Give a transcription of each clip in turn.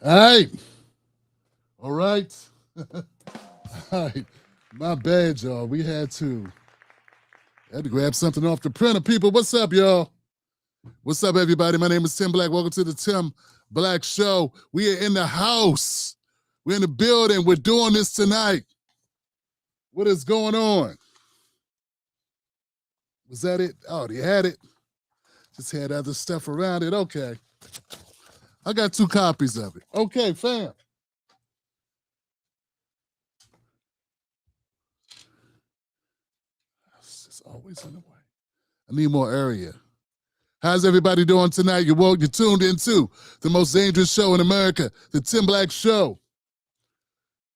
All right. All right. All right. My bad, y'all. We had to grab something off the printer. People, what's up, y'all? What's up, everybody? My name is Tim Black. Welcome to the Tim Black Show. We are in the house. We're in the building. We're doing this tonight. What is going on? Was that it? Oh, they had it. Just had other stuff around it. Okay. I got 2 copies of it. Okay, fam. It's just always in the way. I need more area. How's everybody doing tonight? You're tuned into the most dangerous show in America, the Tim Black Show.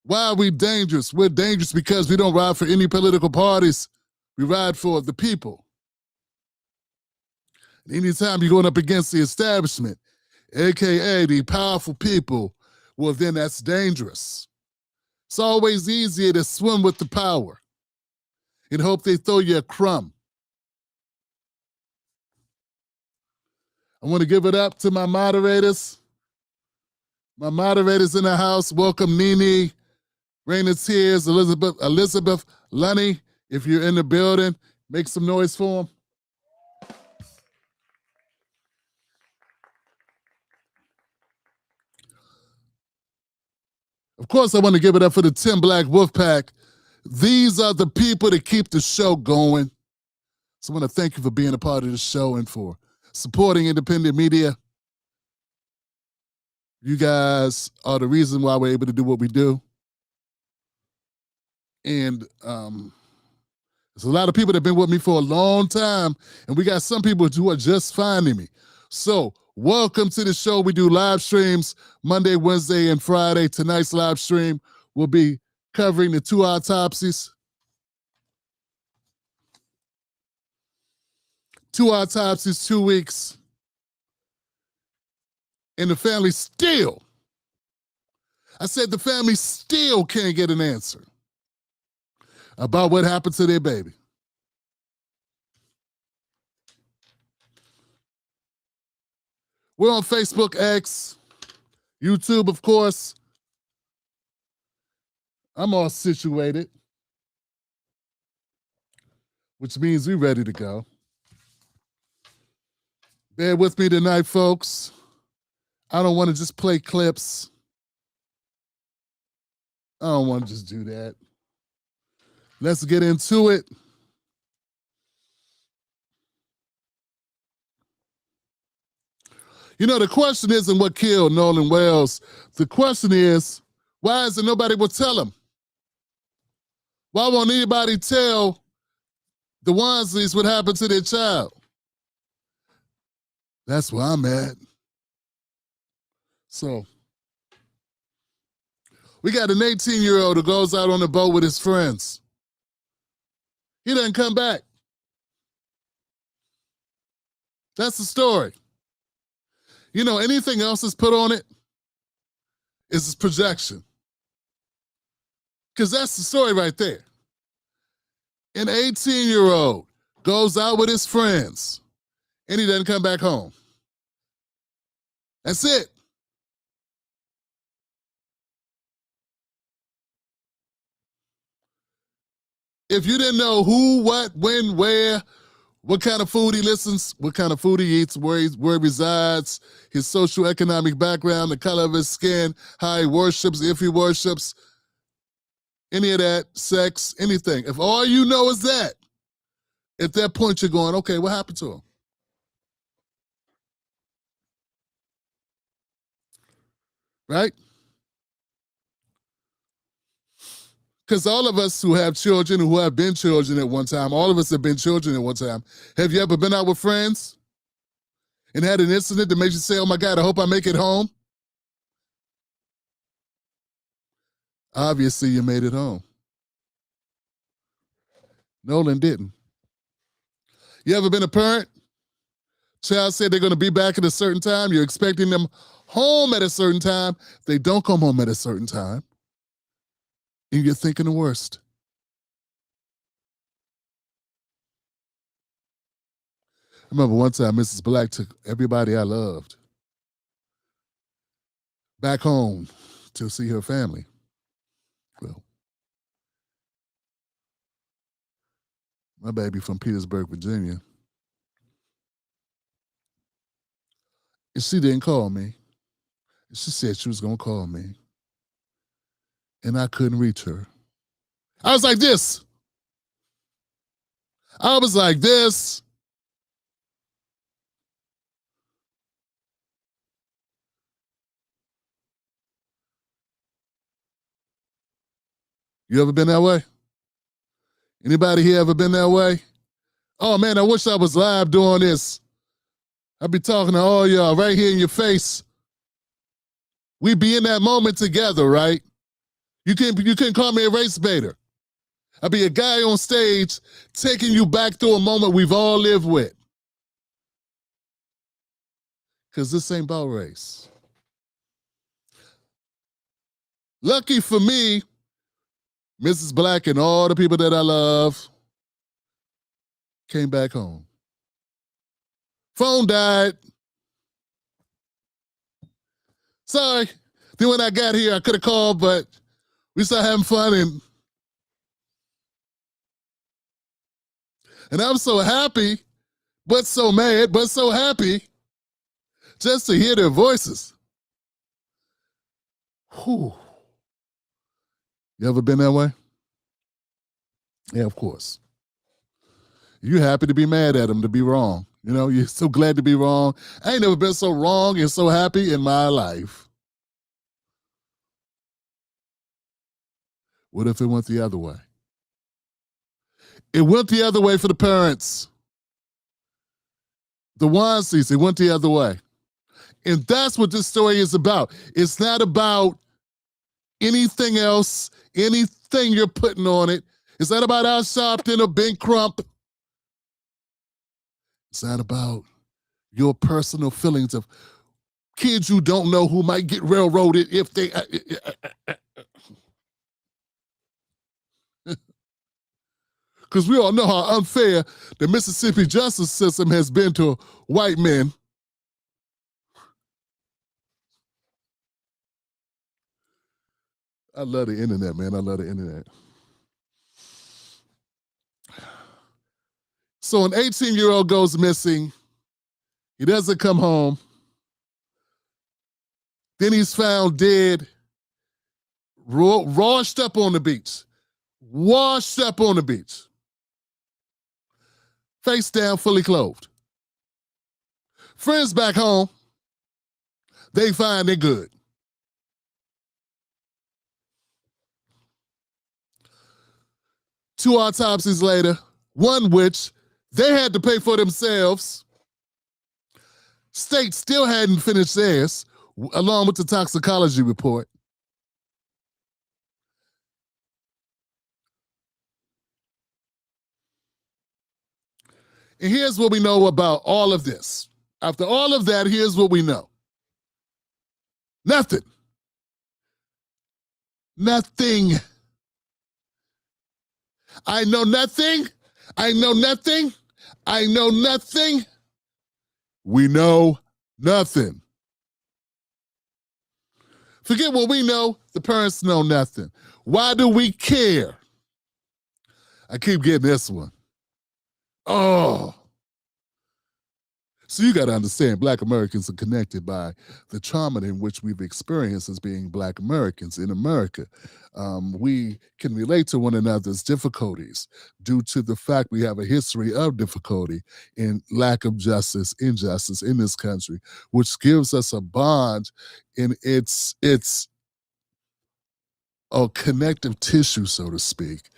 Why are we dangerous? We're dangerous because we don't ride for any political parties. We ride for the people. Anytime you're going up against the establishment, aka the powerful people, well, then that's dangerous. It's always easier to swim with the power and hope they throw you a crumb. I want to give it up to my moderators. My moderators in the house. Welcome, Nene, Raina Tears, Elizabeth Lunny. If you're in the building, make some noise for them. Of course, I want to give it up for the Tim Black Wolfpack. These are the people that keep the show going. So I want to thank you for being a part of the show and for supporting independent media. You guys are the reason why we're able to do what we do. And there's a lot of people that have been with me for a long time, and we got some people who are just finding me. So welcome to the show. We do live streams Monday, Wednesday, and Friday. Tonight's live stream will be covering the 2 autopsies. 2 autopsies, 2 weeks. And the family still, I said the family still can't get an answer about what happened to their baby. We're on Facebook, X, YouTube, of course. I'm all situated, which means we're ready to go. Bear with me tonight, folks. I don't want to just play clips. I don't want to just do that. Let's get into it. You know, the question isn't what killed Nolan Wells. The question is, why isn't nobody will tell him? Why won't anybody tell the Wonsleys what happened to their child? That's where I'm at. So, we got an 18-year-old who goes out on the boat with his friends. He doesn't come back. That's the story. You know, anything else that's put on it is his projection. Because that's the story right there. An 18-year-old goes out with his friends and he doesn't come back home. That's it. If you didn't know who, what, when, where, what kind of food he listens, what kind of food he eats, where he resides, his socioeconomic background, the color of his skin, how he worships, if he worships, any of that, sex, anything. If all you know is that, at that point you're going, okay, what happened to him? Right? Because all of us who have children, who have been children at one time, all of us have been children at one time. Have you ever been out with friends and had an incident that makes you say, oh my God, I hope I make it home? Obviously, you made it home. Nolan didn't. You ever been a parent? Child said they're going to be back at a certain time. You're expecting them home at a certain time. They don't come home at a certain time. And you're thinking the worst. I remember one time Mrs. Black took everybody I loved. back home to see her family. Well, my baby from Petersburg, Virginia, and she didn't call me. She said she was going to call me, and I couldn't reach her. I was like this. I was like this. You ever been that way? Anybody here ever been that way? Oh man, I wish I was live doing this. I'd be talking to all y'all right here in your face. We be in that moment together, right? You can call me a race baiter. I'd be a guy on stage taking you back through a moment we've all lived with. Because this ain't about race. Lucky for me, Mrs. Black and all the people that I love came back home. Phone died. Sorry. Then when I got here, I could have called, but we started having fun, and I'm so happy, but so mad, but so happy just to hear their voices. Whew. You ever been that way? Yeah, of course. You're happy to be mad at them, to be wrong. You know, you're so glad to be wrong. I ain't never been so wrong and so happy in my life. What if it went the other way? It went the other way for the parents. The Wansies, it went the other way. And that's what this story is about. It's not about anything else, anything you're putting on it. It's not about Al Sharpton or Ben Crump. It's not about your personal feelings of kids you don't know who might get railroaded if they. Because we all know how unfair the Mississippi justice system has been to white men. I love the internet, man. I love the internet. So an 18-year-old goes missing. He doesn't come home. Then he's found dead, washed up on the beach. Washed up on the beach. Face down, fully clothed. Friends back home, they find they're good. Two autopsies later, one which they had to pay for themselves. State still hadn't finished theirs, along with the toxicology report. And here's what we know about all of this. After all of that, here's what we know. Nothing. Nothing. I know nothing. I know nothing. I know nothing. We know nothing. Forget what we know. The parents know nothing. Why do we care? I keep getting this one. Oh. So you got to understand, Black Americans are connected by the trauma in which we've experienced as being Black Americans in America. We can relate to one another's difficulties due to the fact we have a history of difficulty and lack of justice, injustice in this country, which gives us a bond in its a connective tissue, so to speak.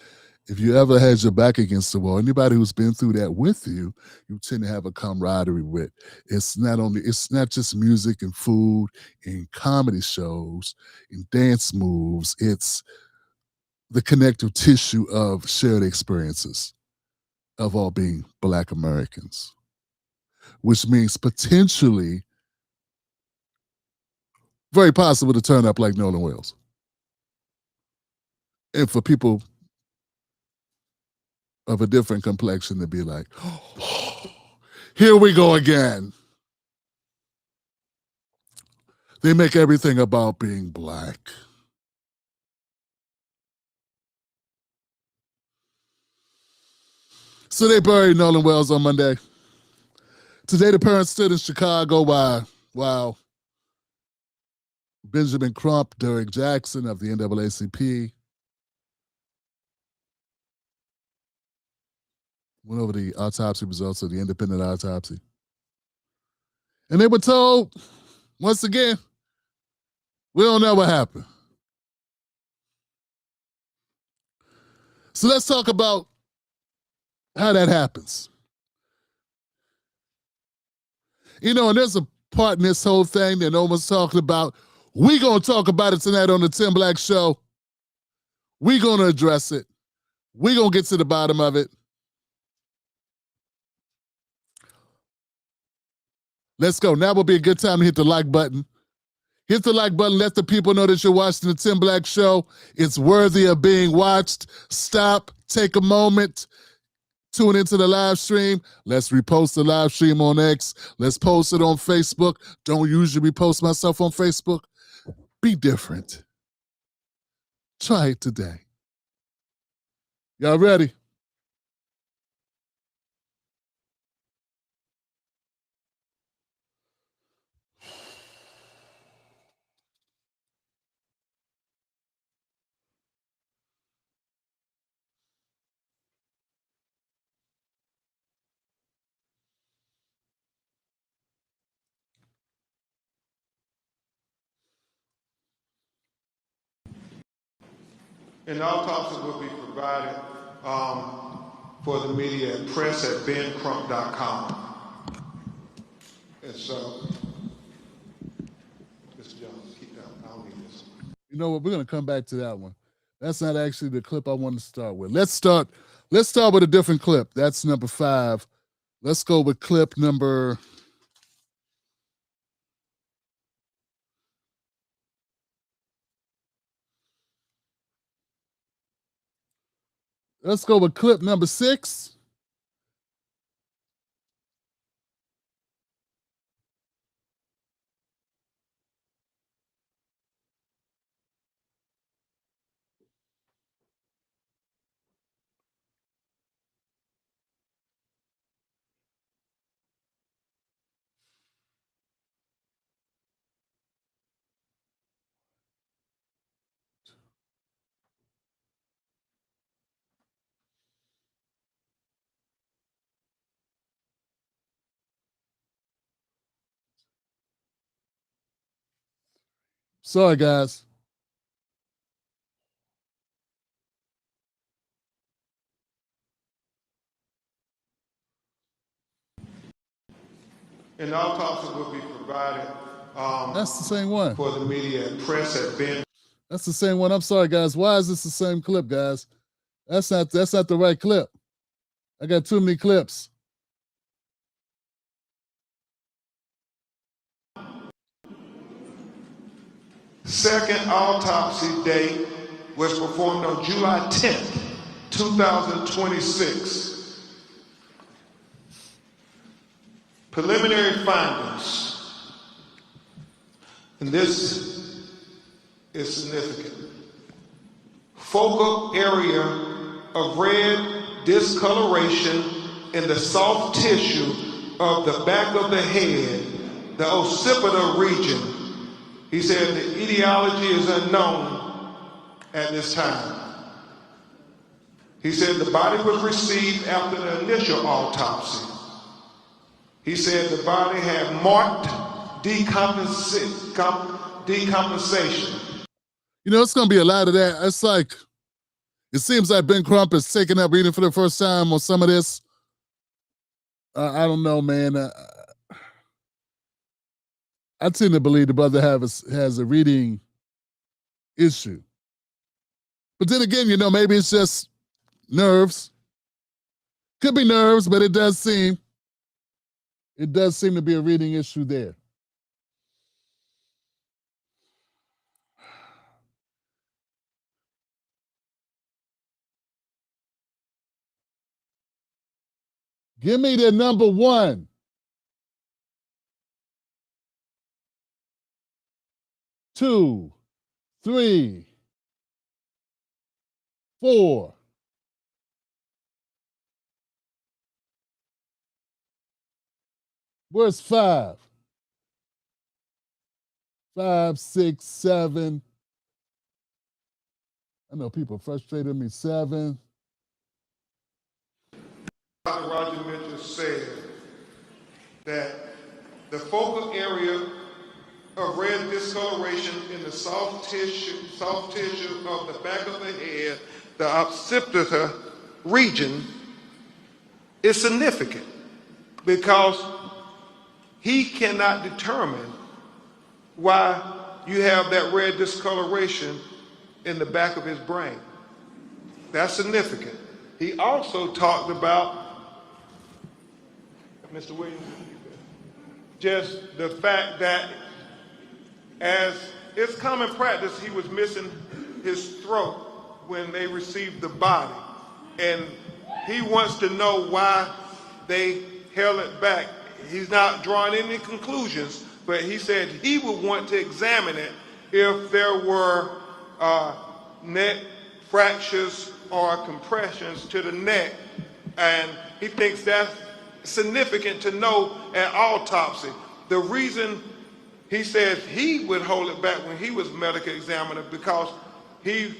If you ever had your back against the wall, anybody who's been through that with you, you tend to have a camaraderie with. It's not just music and food and comedy shows and dance moves. It's the connective tissue of shared experiences of all being Black Americans, which means potentially very possible to turn up like Nolan Wells. And for people of a different complexion to be like, oh, here we go again. They make everything about being black. So they buried Nolan Wells on Monday. Today, the parents stood in Chicago while Benjamin Crump, Derek Jackson of the NAACP went over the autopsy results of the independent autopsy. And they were told, once again, we don't know what happened. So let's talk about how that happens. You know, and there's a part in this whole thing that no one's talking about. We're going to talk about it tonight on the Tim Black Show. We're going to address it. We're going to get to the bottom of it. Let's go. Now will be a good time to hit the like button. Hit the like button. Let the people know that you're watching the Tim Black Show. It's worthy of being watched. Stop. Take a moment. Tune into the live stream. Let's repost the live stream on X. Let's post it on Facebook. Don't usually repost myself on Facebook. Be different. Try it today. Y'all ready? An autopsy will be provided for the media at press@bencrump.com. And so, Mr. Jones, keep that. I don't need this. You know what? We're going to come back to that one. That's not actually the clip I wanted to start with. Let's start with a different clip. That's number 5. Let's go with clip number... Let's go with clip number 6. Sorry, guys. An autopsy will be provided That's the same one. for the media at press@ben. That's the same one. I'm sorry, guys. Why is this the same clip, guys? That's not the right clip. I got too many clips. Second autopsy date was performed on July 10th, 2026. Preliminary findings, and this is significant. Focal area of red discoloration in the soft tissue of the back of the head, the occipital region. He said the etiology is unknown at this time. He said the body was received after the initial autopsy. He said the body had marked decompensation. You know, it's going to be a lot of that. It's like, it seems like Ben Crump is taking up reading for the first time on some of this. I don't know, man. I tend to believe the brother has a reading issue. But then again, you know, maybe it's just nerves. Could be nerves, but it does seem to be a reading issue there. Give me the number 1. 2, 3, 4. Where's 5? 5, 6, 7. I know people frustrated with me. 7. Dr. Roger Mitchell said that the focal area of red discoloration in the soft tissue of the back of the head, the occipital region, is significant because he cannot determine why you have that red discoloration in the back of his brain. That's significant. He also talked about, Mr. Williams, just the fact that as it's common practice, he was missing his throat when they received the body. And he wants to know why they held it back. He's not drawing any conclusions, but he said he would want to examine it if there were neck fractures or compressions to the neck. And he thinks that's significant to know at autopsy. The reason he says he would hold it back when he was medical examiner because he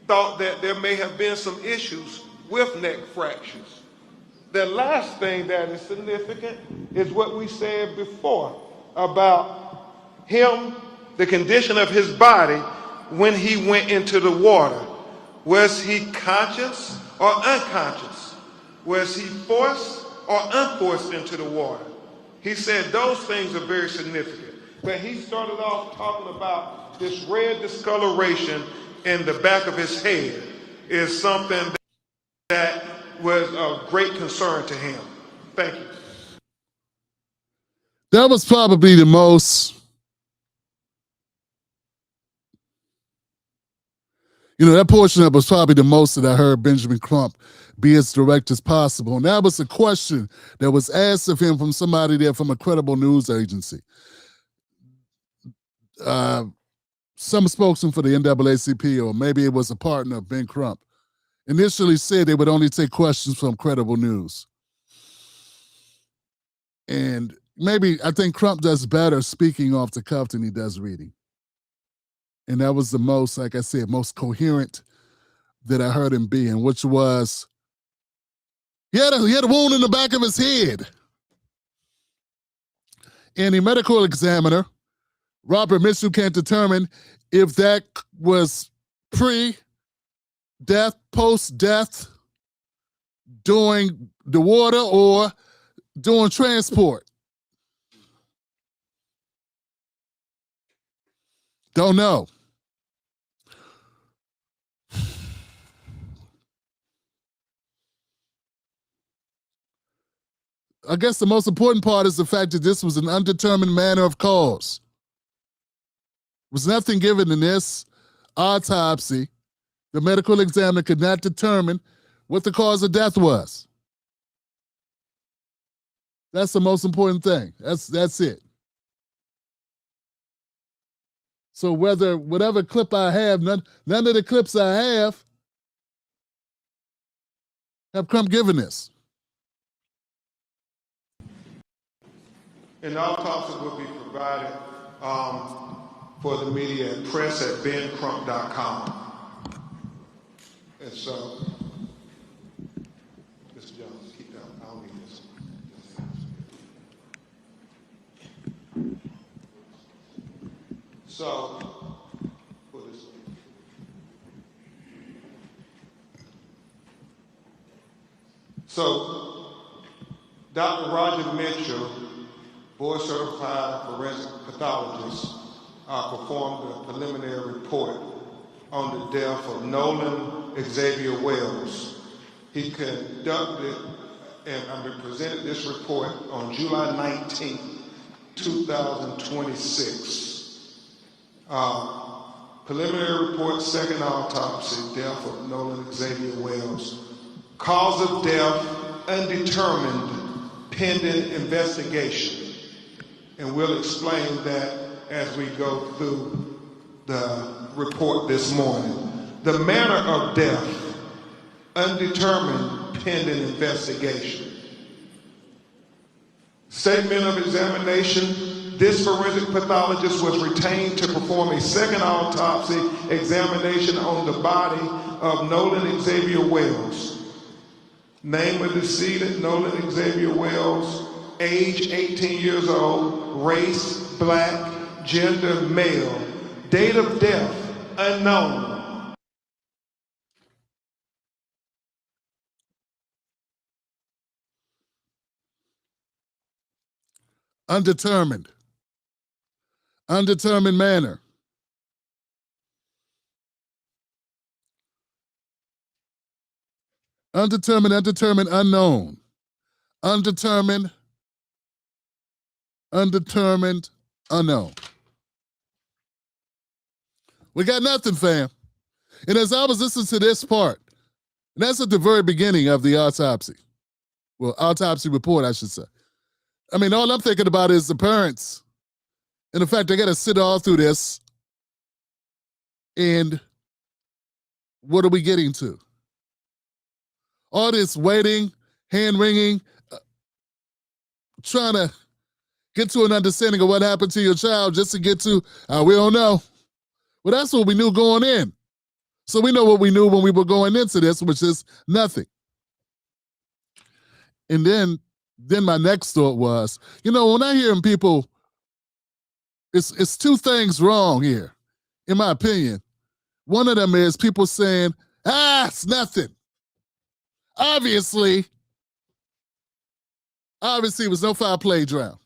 thought that there may have been some issues with neck fractures. The last thing that is significant is what we said before about him, the condition of his body when he went into the water. Was he conscious or unconscious? Was he forced or unforced into the water? He said those things are very significant. But he started off talking about this red discoloration in the back of his head is something that was of great concern to him. Thank you. That was probably the most, that portion that was probably the most that I heard Benjamin Crump be as direct as possible. And that was a question that was asked of him from somebody there from a credible news agency. Some spokesman for the NAACP, or maybe it was a partner of Ben Crump, initially said they would only take questions from credible news. And maybe I think Crump does better speaking off the cuff than he does reading. And that was the most, like I said, most coherent that I heard him being, which was, he had a wound in the back of his head. And the medical examiner, Robert Mitchell, can't determine if that was pre-death, post-death, during the water, or during transport. Don't know. I guess the most important part is the fact that this was an undetermined manner of cause. There was nothing given in this autopsy. The medical examiner could not determine what the cause of death was. That's the most important thing. That's it. So whatever clip I have, none of the clips I have Crump given this. An autopsy will be provided for the media at press@bencrump.com. And so, Mr. Jones, keep that. I don't need this. So, for this. So, Dr. Roger Mitchell, board certified forensic pathologist, performed a preliminary report on the death of Nolan Xavier Wells. He conducted and presented this report on July 19, 2026. Preliminary report, second autopsy, death of Nolan Xavier Wells. Cause of death, undetermined, pending investigation. And we'll explain that as we go through the report this morning. The manner of death, undetermined pending investigation. Statement of examination. This forensic pathologist was retained to perform a second autopsy examination on the body of Nolan Xavier Wells. Name of decedent, Nolan Xavier Wells, age 18 years old, race, black, gender, male, date of death, unknown. Undetermined. Undetermined manner. Undetermined, unknown. Undetermined, unknown. We got nothing, fam. And as I was listening to this part, and that's at the very beginning of the autopsy. Well, autopsy report, I should say. I mean, all I'm thinking about is the parents. And the fact they got to sit all through this. And what are we getting to? All this waiting, hand-wringing, trying to get to an understanding of what happened to your child just to get to, we don't know. Well, that's what we knew going in. So we know what we knew when we were going into this, which is nothing. And then my next thought was, when I hear people, it's two things wrong here, in my opinion. One of them is people saying, it's nothing. Obviously, it was no foul play drown.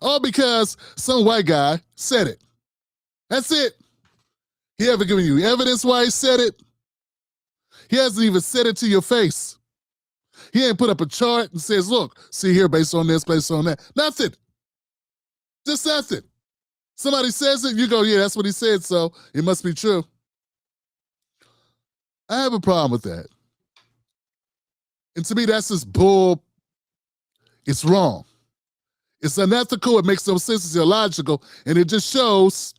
All because some white guy said it. That's it. He haven't given you evidence why he said it. He hasn't even said it to your face. He ain't put up a chart and says, look, see here, based on this, based on that. Nothing. Just nothing. Somebody says it, you go, yeah, that's what he said, so it must be true. I have a problem with that. And to me, that's just bull. It's wrong. It's unethical. It makes no sense. It's illogical. And it just shows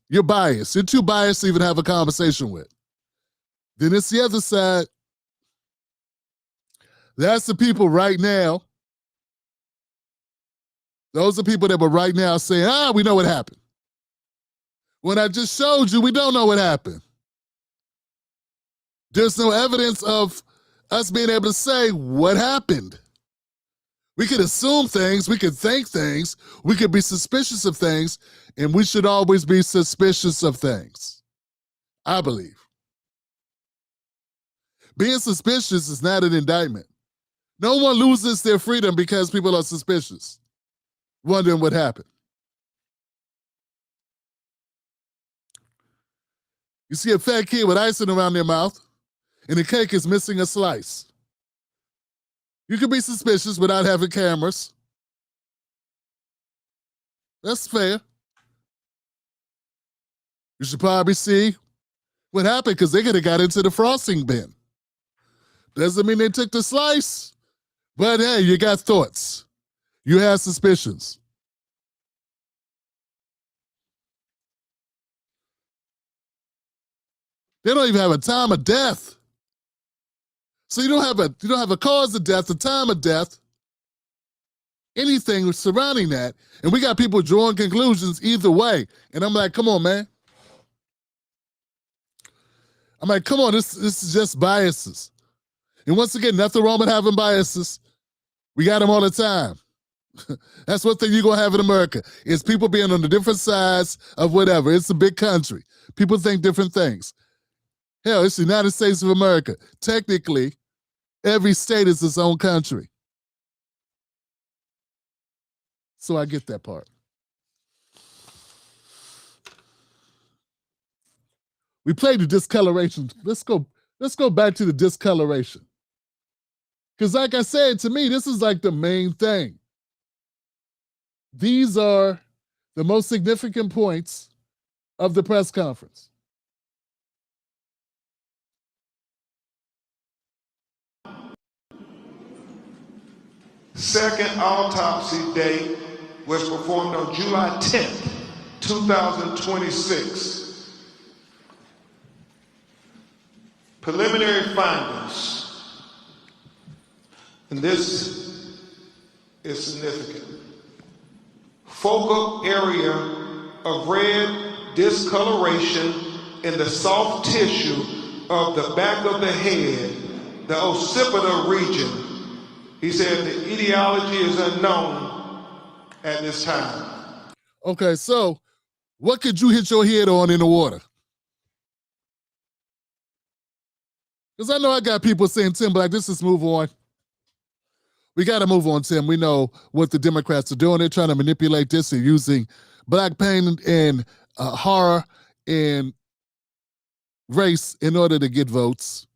you're biased. You're too biased to even have a conversation with. Then it's the other side. That's the people right now. Those are people that were right now saying, we know what happened. When I just showed you, we don't know what happened. There's no evidence of us being able to say what happened. We could assume things, we could think things, we could be suspicious of things, and we should always be suspicious of things, I believe. Being suspicious is not an indictment. No one loses their freedom because people are suspicious, wondering what happened. You see a fat kid with icing around their mouth, and the cake is missing a slice. You can be suspicious without having cameras. That's fair. You should probably see what happened because they could have got into the frosting bin. Doesn't mean they took the slice, but hey, you got thoughts. You have suspicions. They don't even have a time of death. So you don't have a cause of death, a time of death, anything surrounding that. And we got people drawing conclusions either way. And I'm like, come on, man. I'm like, come on, this is just biases. And once again, nothing wrong with having biases. We got them all the time. That's one thing you're going to have in America, is people being on the different sides of whatever. It's a big country. People think different things. Hell, it's the United States of America. Technically, every state is its own country. So I get that part. We played the discoloration. Let's go back to the discoloration. Because like I said, to me, this is like the main thing. These are the most significant points of the press conference. Second autopsy date was performed on July 10th, 2026. Preliminary findings, and this is significant. Focal area of red discoloration in the soft tissue of the back of the head, the occipital region. He said the etiology is unknown at this time. Okay, so what could you hit your head on in the water? Because I know I got people saying, Tim Black, let's just move on. We got to move on, Tim. We know what the Democrats are doing. They're trying to manipulate this. They're using black pain and horror and race in order to get votes.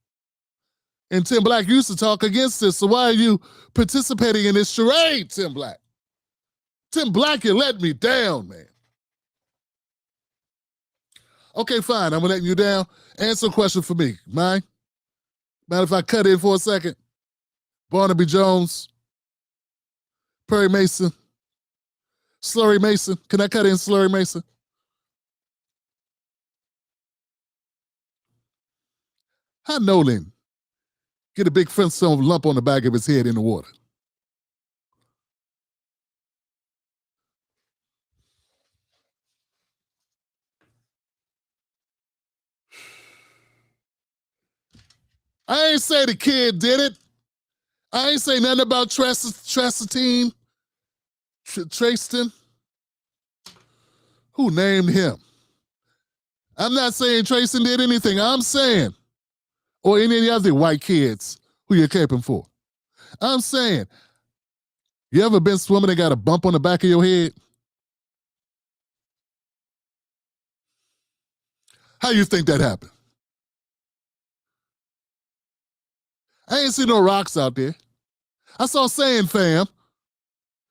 And Tim Black used to talk against this. So why are you participating in this charade, Tim Black? Tim Black, you let me down, man. Okay, fine. I'm letting you down. Answer a question for me. Mine? Mind if I cut in for a second? Barnaby Jones, Perry Mason, Slurry Mason. Can I cut in Slurry Mason? How Nolan get a big Flintstone lump on the back of his head in the water? I ain't say the kid did it. I ain't say nothing about Tracetine, Traston. Who named him? I'm not saying Traston did anything. I'm saying, or any other white kids who you're caping for. I'm saying, you ever been swimming and got a bump on the back of your head? How you think that happened? I ain't see no rocks out there. I saw sand, fam.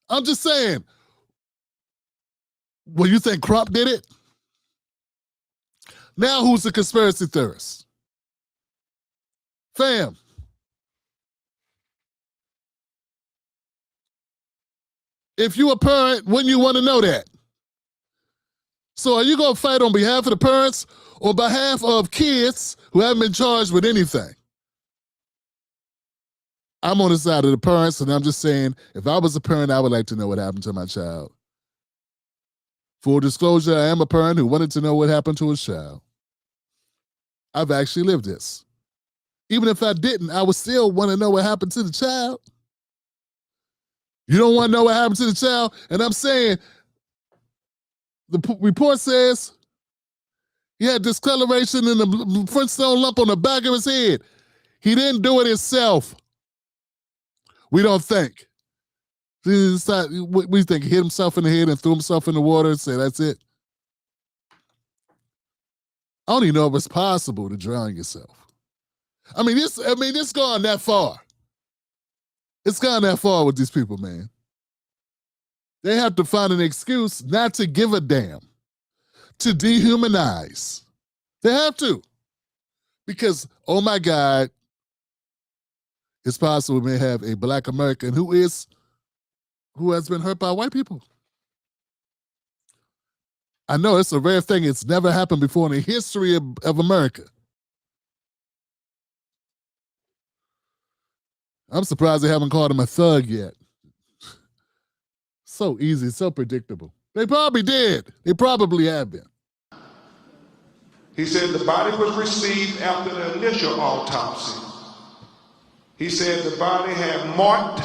I'm just saying. Well, you think Crump did it? Now who's the conspiracy theorist? Fam. If you a parent, wouldn't you want to know that? So are you going to fight on behalf of the parents or behalf of kids who haven't been charged with anything? I'm on the side of the parents, and I'm just saying, if I was a parent, I would like to know what happened to my child. Full disclosure, I am a parent who wanted to know what happened to his child. I've actually lived this. Even if I didn't, I would still want to know what happened to the child. You don't want to know what happened to the child? And I'm saying, the report says he had discoloration in the Flintstone lump on the back of his head. He didn't do it himself. We don't think. We think he hit himself in the head and threw himself in the water and said, that's it. I don't even know if it's possible to drown yourself. I mean, it's gone that far. It's gone that far with these people, man. They have to find an excuse not to give a damn, to dehumanize. They have to. Because, oh my God, it's possible we may have a Black American who has been hurt by white people. I know it's a rare thing. It's never happened before in the history of America. I'm surprised they haven't called him a thug yet. So easy, so predictable. They probably did. They probably have been. He said the body was received after the initial autopsy. He said the body had marked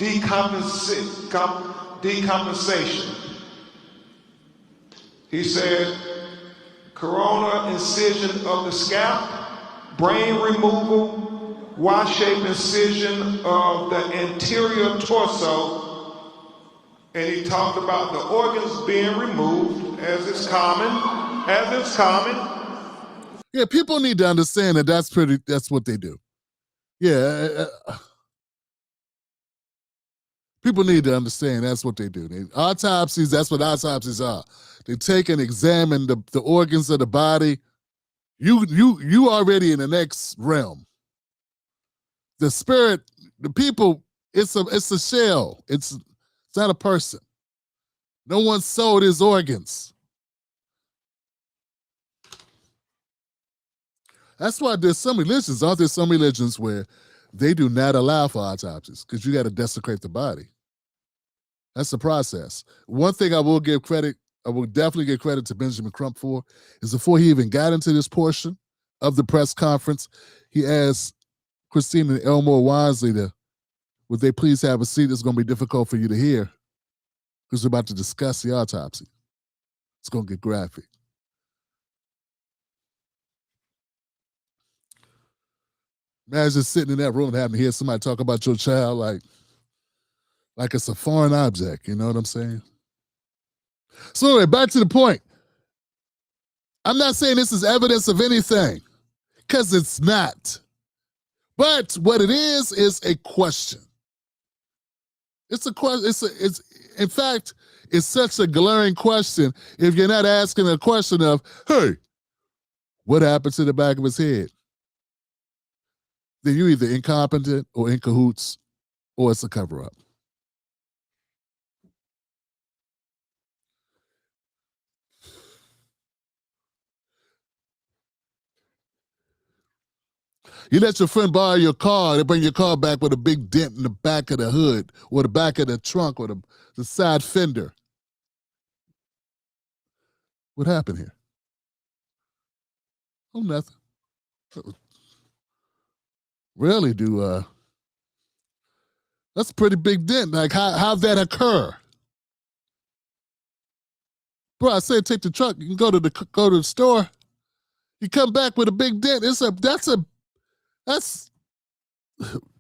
decompensation. He said corona incision of the scalp, brain removal, Y-shaped incision of the anterior torso, and he talked about the organs being removed as is common. Yeah, people need to understand that that's what they do. Yeah, people need to understand that's what they do. Autopsies, that's what autopsies are. They take and examine the organs of the body. You already in the next realm. The spirit, the people, it's a shell. It's not a person. No one sold his organs. That's why there's some religions, aren't there some religions where they do not allow for autopsies because you got to desecrate the body. That's the process. One thing I will definitely give credit to Benjamin Crump for, is before he even got into this portion of the press conference, he asked Christine and Elmore Wisely would they please have a seat? It's going to be difficult for you to hear because we're about to discuss the autopsy. It's going to get graphic. Imagine sitting in that room and having to hear somebody talk about your child like it's a foreign object. You know what I'm saying? So anyway, back to the point. I'm not saying this is evidence of anything, because it's not. But what it is a question. It's a question. In fact, it's such a glaring question if you're not asking a question of, hey, what happened to the back of his head? Then you're either incompetent or in cahoots, or it's a cover-up. You let your friend borrow your car, they bring your car back with a big dent in the back of the hood or the back of the trunk or the side fender. What happened here? Oh, nothing. Rarely do, that's a pretty big dent. Like, how'd that occur? Bro, I said take the truck. You can go to the store. You come back with a big dent.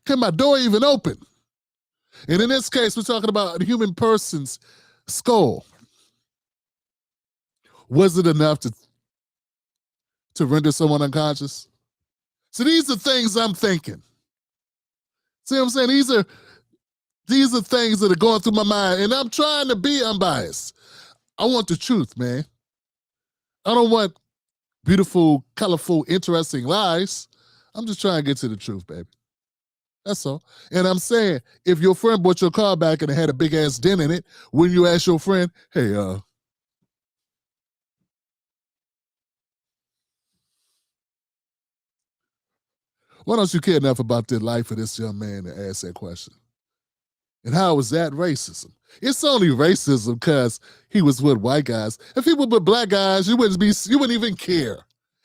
Can my door even open? And in this case, we're talking about a human person's skull. Was it enough to render someone unconscious? So these are things I'm thinking. See what I'm saying? These are things that are going through my mind, and I'm trying to be unbiased. I want the truth, man. I don't want beautiful, colorful, interesting lies. I'm just trying to get to the truth, baby. That's all. And I'm saying, if your friend brought your car back and it had a big ass dent in it, when you ask your friend, hey, why don't you care enough about the life of this young man to ask that question? And how is that racism? It's only racism because he was with white guys. If he was with black guys, you wouldn't even care.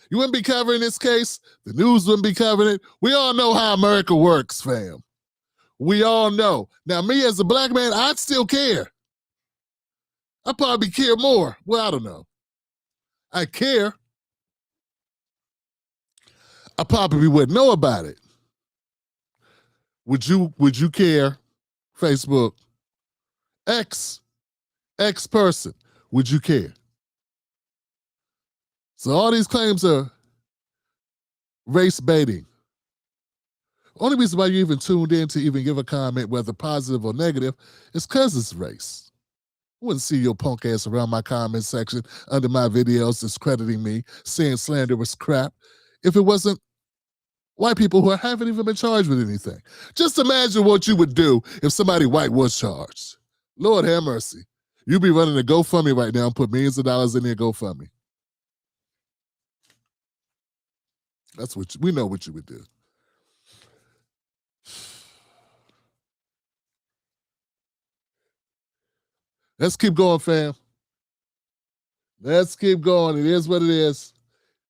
You wouldn't be covering this case. The news wouldn't be covering it. We all know how America works, fam. We all know. Now, me as a black man, I'd still care. I probably care more. Well, I don't know. I care. I probably wouldn't know about it. Would you care? Facebook, X person, would you care? So all these claims are race baiting. Only reason why you even tuned in to even give a comment, whether positive or negative, is because it's race. I wouldn't see your punk ass around my comment section under my videos discrediting me, saying slanderous crap, if it wasn't white people who haven't even been charged with anything. Just imagine what you would do if somebody white was charged. Lord have mercy. You'd be running a GoFundMe right now and put millions of dollars in their GoFundMe. We know what you would do. Let's keep going, fam. Let's keep going. It is what it is.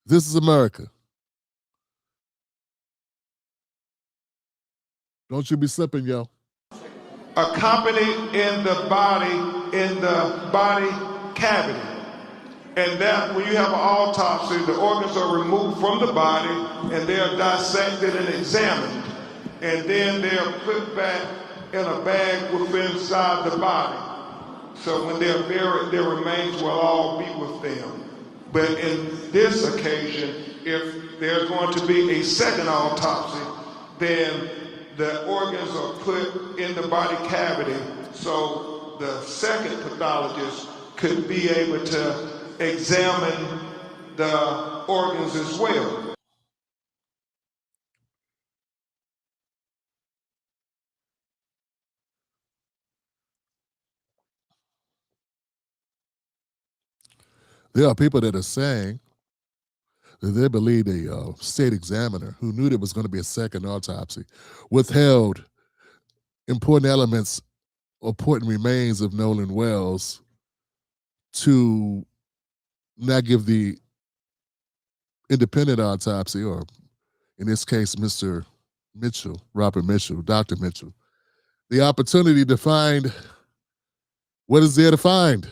This is America. Don't you be slipping, yo. Accompanied in the body cavity. And that when you have an autopsy, the organs are removed from the body and they are dissected and examined. And then they are put back in a bag within inside the body. So when they're buried, their remains will all be with them. But in this occasion, if there's going to be a second autopsy, then the organs are put in the body cavity so the second pathologist could be able to examine the organs as well. There are people that are saying They believe a state examiner who knew there was going to be a second autopsy withheld important elements, important remains of Nolan Wells to not give the independent autopsy, or in this case, Mr. Mitchell, Robert Mitchell, Dr. Mitchell, the opportunity to find what is there to find.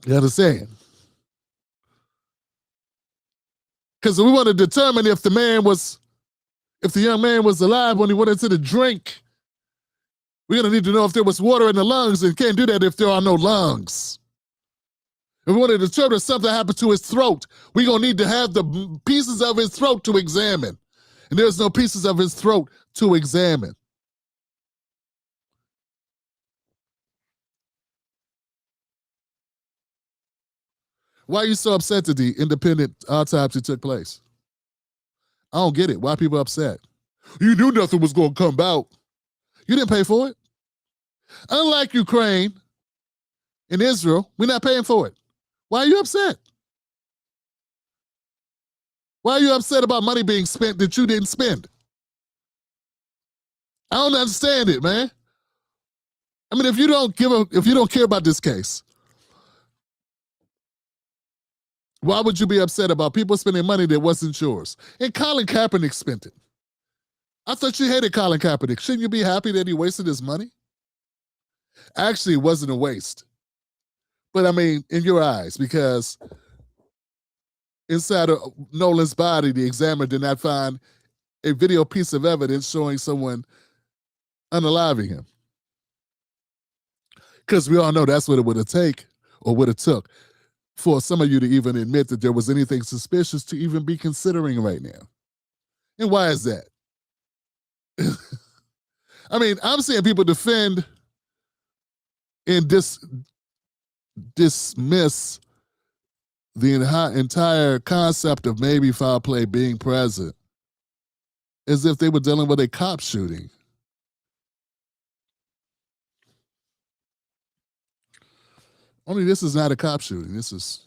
You understand? Because we want to determine if the young man was alive when he went into the drink. We're going to need to know if there was water in the lungs, and can't do that if there are no lungs. If we want to determine if something happened to his throat, we're going to need to have the pieces of his throat to examine. And there's no pieces of his throat to examine. Why are you so upset that the independent autopsy took place? I don't get it. Why are people upset? You knew nothing was going to come out. You didn't pay for it. Unlike Ukraine and Israel, we're not paying for it. Why are you upset? Why are you upset about money being spent that you didn't spend? I don't understand it, man. I mean, if you don't care about this case, why would you be upset about people spending money that wasn't yours? And Colin Kaepernick spent it. I thought you hated Colin Kaepernick. Shouldn't you be happy that he wasted his money? Actually, it wasn't a waste. But I mean, in your eyes, because inside of Nolan's body, the examiner did not find a video piece of evidence showing someone unaliving him. Because we all know that's what it would have took for some of you to even admit that there was anything suspicious to even be considering right now. And why is that? I mean, I'm seeing people defend and dismiss the entire concept of maybe foul play being present as if they were dealing with a cop shooting. Only this is not a cop shooting. This is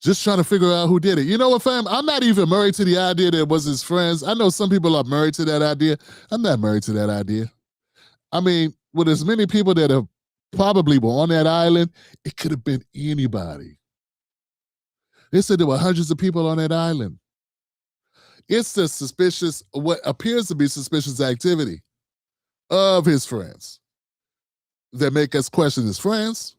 just trying to figure out who did it. You know what, fam? I'm not even married to the idea that it was his friends. I know some people are married to that idea. I'm not married to that idea. I mean, with as many people that have probably were on that island, it could have been anybody. They said there were hundreds of people on that island. It's the what appears to be suspicious activity of his friends that make us question his friends.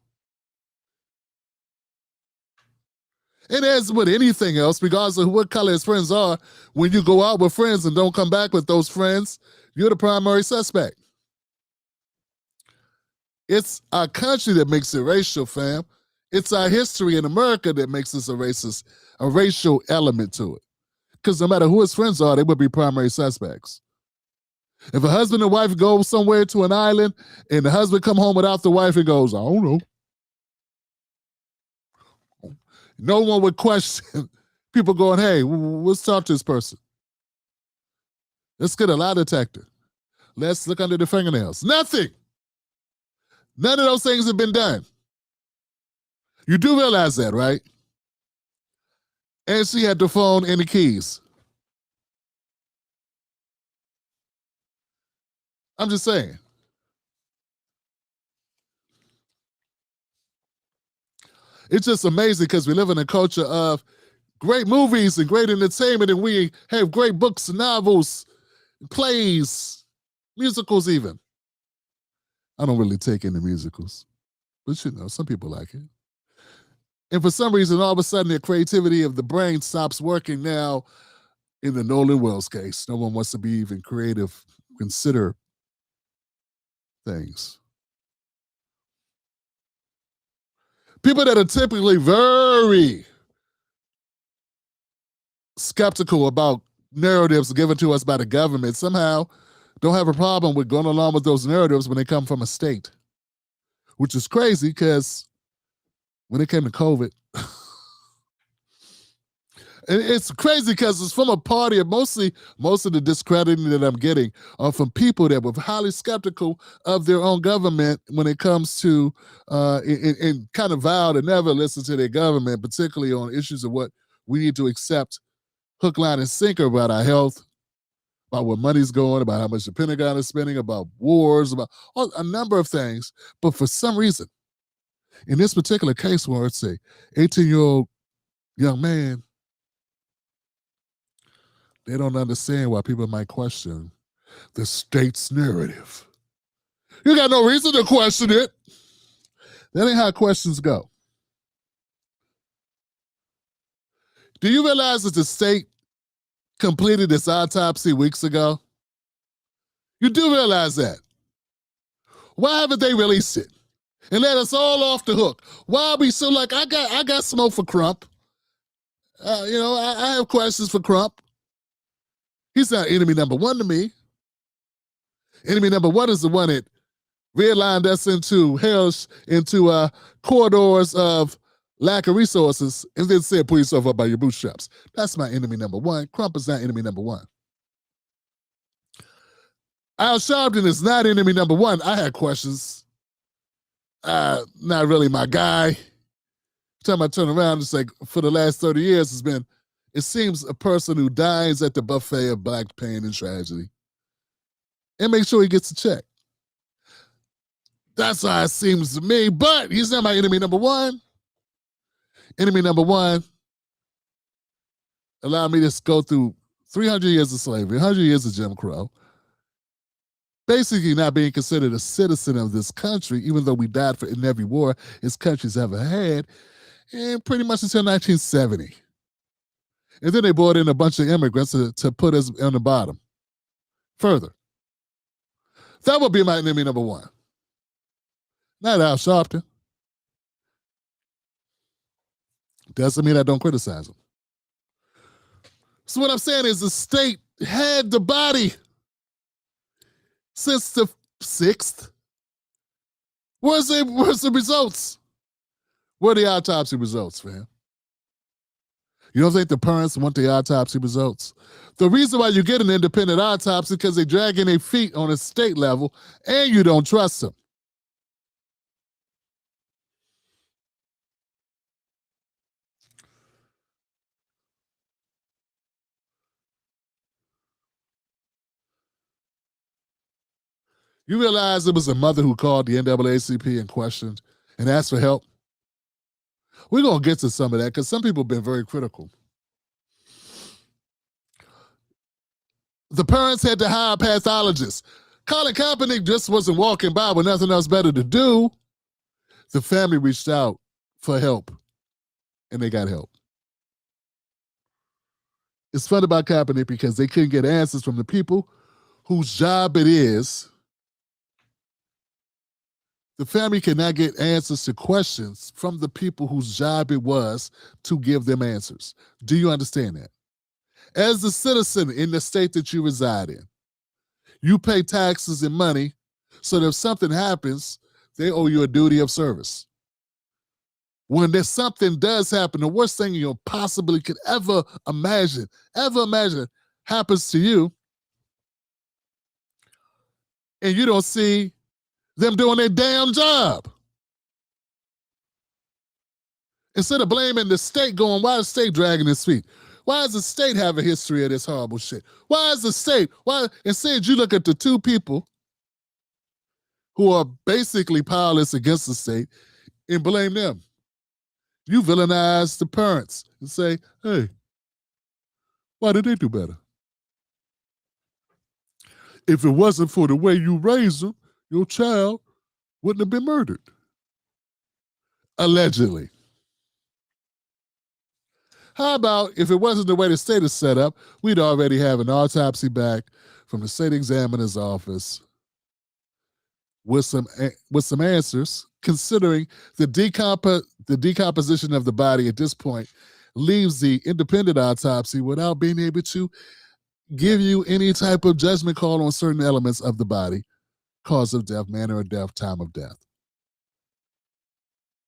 And as with anything else, regardless of what color his friends are, when you go out with friends and don't come back with those friends, you're the primary suspect. It's our country that makes it racial, fam. It's our history in America that makes this a racial element to it. Because no matter who his friends are, they would be primary suspects. If a husband and wife go somewhere to an island and the husband come home without the wife, he goes, I don't know. No one would question people going, hey, let's talk to this person. Let's get a lie detector. Let's look under the fingernails. Nothing. None of those things have been done. You do realize that, right? And she had the phone and the keys. I'm just saying. It's just amazing because we live in a culture of great movies and great entertainment, and we have great books and novels, plays, musicals even. I don't really take into musicals, but you know, some people like it. And for some reason, all of a sudden, the creativity of the brain stops working now in the Nolan Wells case. No one wants to be even creative, consider things. People that are typically very skeptical about narratives given to us by the government somehow don't have a problem with going along with those narratives when they come from a state, which is crazy because when it came to COVID, And it's crazy because it's from a party, and most of the discrediting that I'm getting are from people that were highly skeptical of their own government when it comes to and kind of vow to never listen to their government, particularly on issues of what we need to accept hook, line, and sinker about our health, about where money's going, about how much the Pentagon is spending, about wars, about a number of things. But for some reason, in this particular case where it's a 18-year-old young man, they don't understand why people might question the state's narrative. You got no reason to question it. That ain't how questions go. Do you realize that the state completed its autopsy weeks ago? You do realize that. Why haven't they released it and let us all off the hook? Why are we so like, I got smoke for Crump. I have questions for Crump. He's not enemy number one to me. Enemy number one is the one that redlined us into corridors of lack of resources and then said, pull yourself up by your bootstraps. That's my enemy number one. Crump is not enemy number one. Al Sharpton is not enemy number one. I had questions. Not really my guy. Every time I turn around, it's like for the last 30 years, it seems a person who dines at the buffet of black pain and tragedy and make sure he gets a check. That's how it seems to me, but he's not my enemy number one. Enemy number one allowed me to go through 300 years of slavery, 100 years of Jim Crow, basically not being considered a citizen of this country, even though we died in every war this country's ever had, and pretty much until 1970. And then they brought in a bunch of immigrants to put us on the bottom. Further. That would be my enemy number one. Not Al Sharpton. Doesn't mean I don't criticize him. So what I'm saying is the state had the body since the 6th. Where's the results? Where are the autopsy results, fam? You don't think the parents want the autopsy results? The reason why you get an independent autopsy is because they're dragging their feet on a state level and you don't trust them. You realize it was a mother who called the NAACP and questioned and asked for help? We're going to get to some of that because some people have been very critical. The parents had to hire pathologists. Colin Kaepernick just wasn't walking by with nothing else better to do. The family reached out for help, and they got help. It's fun about Kaepernick because they couldn't get answers from the people whose job it is. The family cannot get answers to questions from the people whose job it was to give them answers. Do you understand that? As a citizen in the state that you reside in, you pay taxes and money so that if something happens, they owe you a duty of service. When there's something does happen, the worst thing you possibly could ever imagine happens to you, and you don't see them doing their damn job. Instead of blaming the state, going, why is the state dragging its feet? Why does the state have a history of this horrible shit? Why is the state, instead you look at the two people who are basically powerless against the state and blame them. You villainize the parents and say, hey, why did they do better? If it wasn't for the way you raised them, your child wouldn't have been murdered. Allegedly. How about if it wasn't the way the state is set up, we'd already have an autopsy back from the state examiner's office with some answers, considering the decomposition of the body at this point leaves the independent autopsy without being able to give you any type of judgment call on certain elements of the body, cause of death, manner of death, time of death.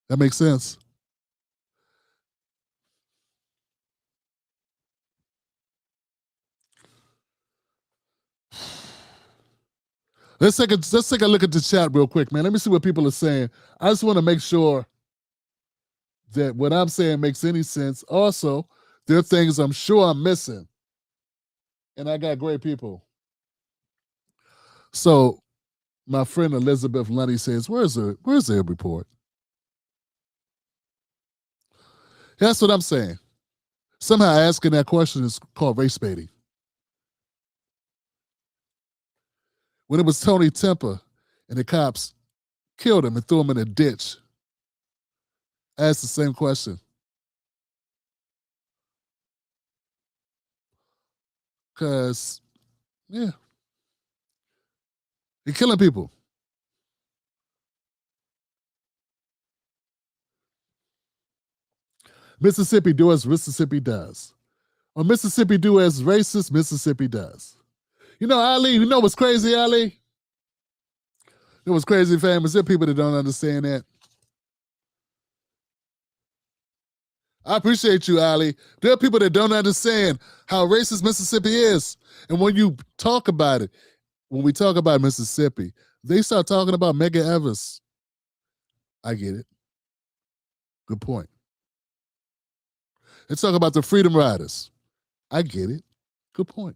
That makes sense? Let's take a look at the chat real quick, man. Let me see what people are saying. I just want to make sure that what I'm saying makes any sense. Also, there are things I'm sure I'm missing. And I got great people. So my friend Elizabeth Lundy says, where's the report? That's what I'm saying. Somehow asking that question is called race baiting. When it was Tony Temper and the cops killed him and threw him in a ditch, I asked the same question. Because, yeah, you're killing people. Mississippi do as Mississippi does. Or Mississippi do as racist Mississippi does. You know, Ali, you know what's crazy, Ali? You know what's crazy, famous? There are people that don't understand that. I appreciate you, Ali. There are people that don't understand how racist Mississippi is. And when you talk about it, when we talk about Mississippi, they start talking about Medgar Evers. I get it. Good point. They talk about the Freedom Riders. I get it. Good point.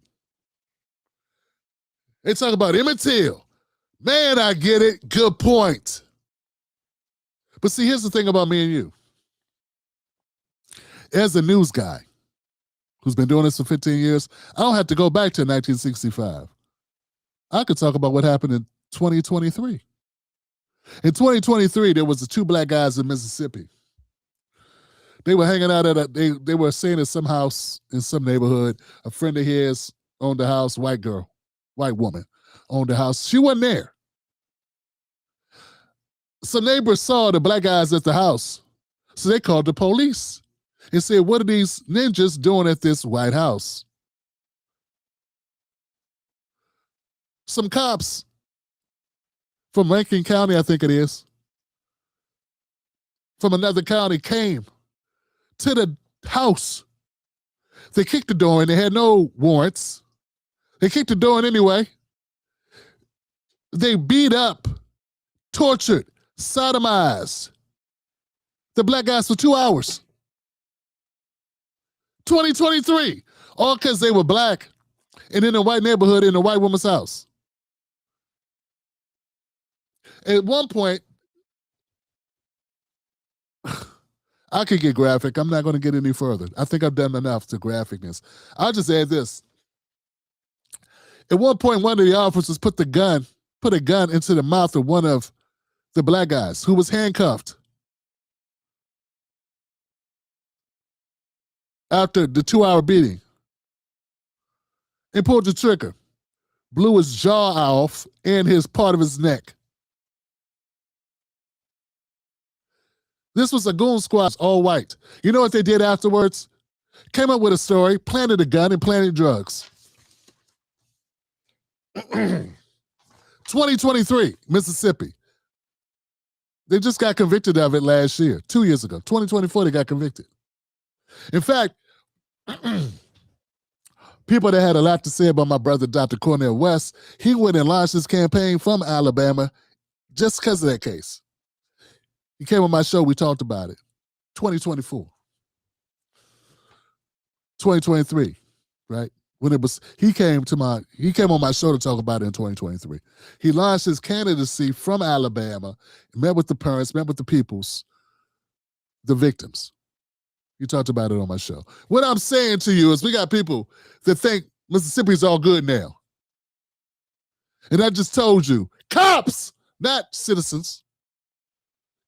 They talk about Emmett Till. Man, I get it. Good point. But see, here's the thing about me and you. As a news guy who's been doing this for 15 years, I don't have to go back to 1965. I could talk about what happened in 2023. In 2023, there was the two black guys in Mississippi. They were hanging out at they were staying at some house in some neighborhood. A friend of his owned the house, white woman owned the house. She wasn't there. Some neighbors saw the black guys at the house. So they called the police and said, what are these ninjas doing at this White House? Some cops from Rankin County, I think it is, from another county came to the house. They kicked the door in. They had no warrants. They kicked the door in anyway. They beat up, tortured, sodomized the black guys for 2 hours. 2023. All because they were black and in a white neighborhood in a white woman's house. At one point, I could get graphic. I'm not going to get any further. I think I've done enough to graphicness. I'll just add this. At one point, one of the officers put a gun into the mouth of one of the black guys who was handcuffed after the 2-hour beating and pulled the trigger, blew his jaw off and his part of his neck. This was a goon squad, all white. You know what they did afterwards? Came up with a story, planted a gun, and planted drugs. 2023, Mississippi. They just got convicted of it last year, 2 years ago. 2024, they got convicted. In fact, people that had a lot to say about my brother, Dr. Cornel West, he went and launched his campaign from Alabama just because of that case. He came on my show, we talked about it. 2024. 2023, right? When it was, he came on my show to talk about it in 2023. He launched his candidacy from Alabama, met with the parents, met with the peoples, the victims. You talked about it on my show. What I'm saying to you is we got people that think Mississippi's all good now. And I just told you, cops, not citizens,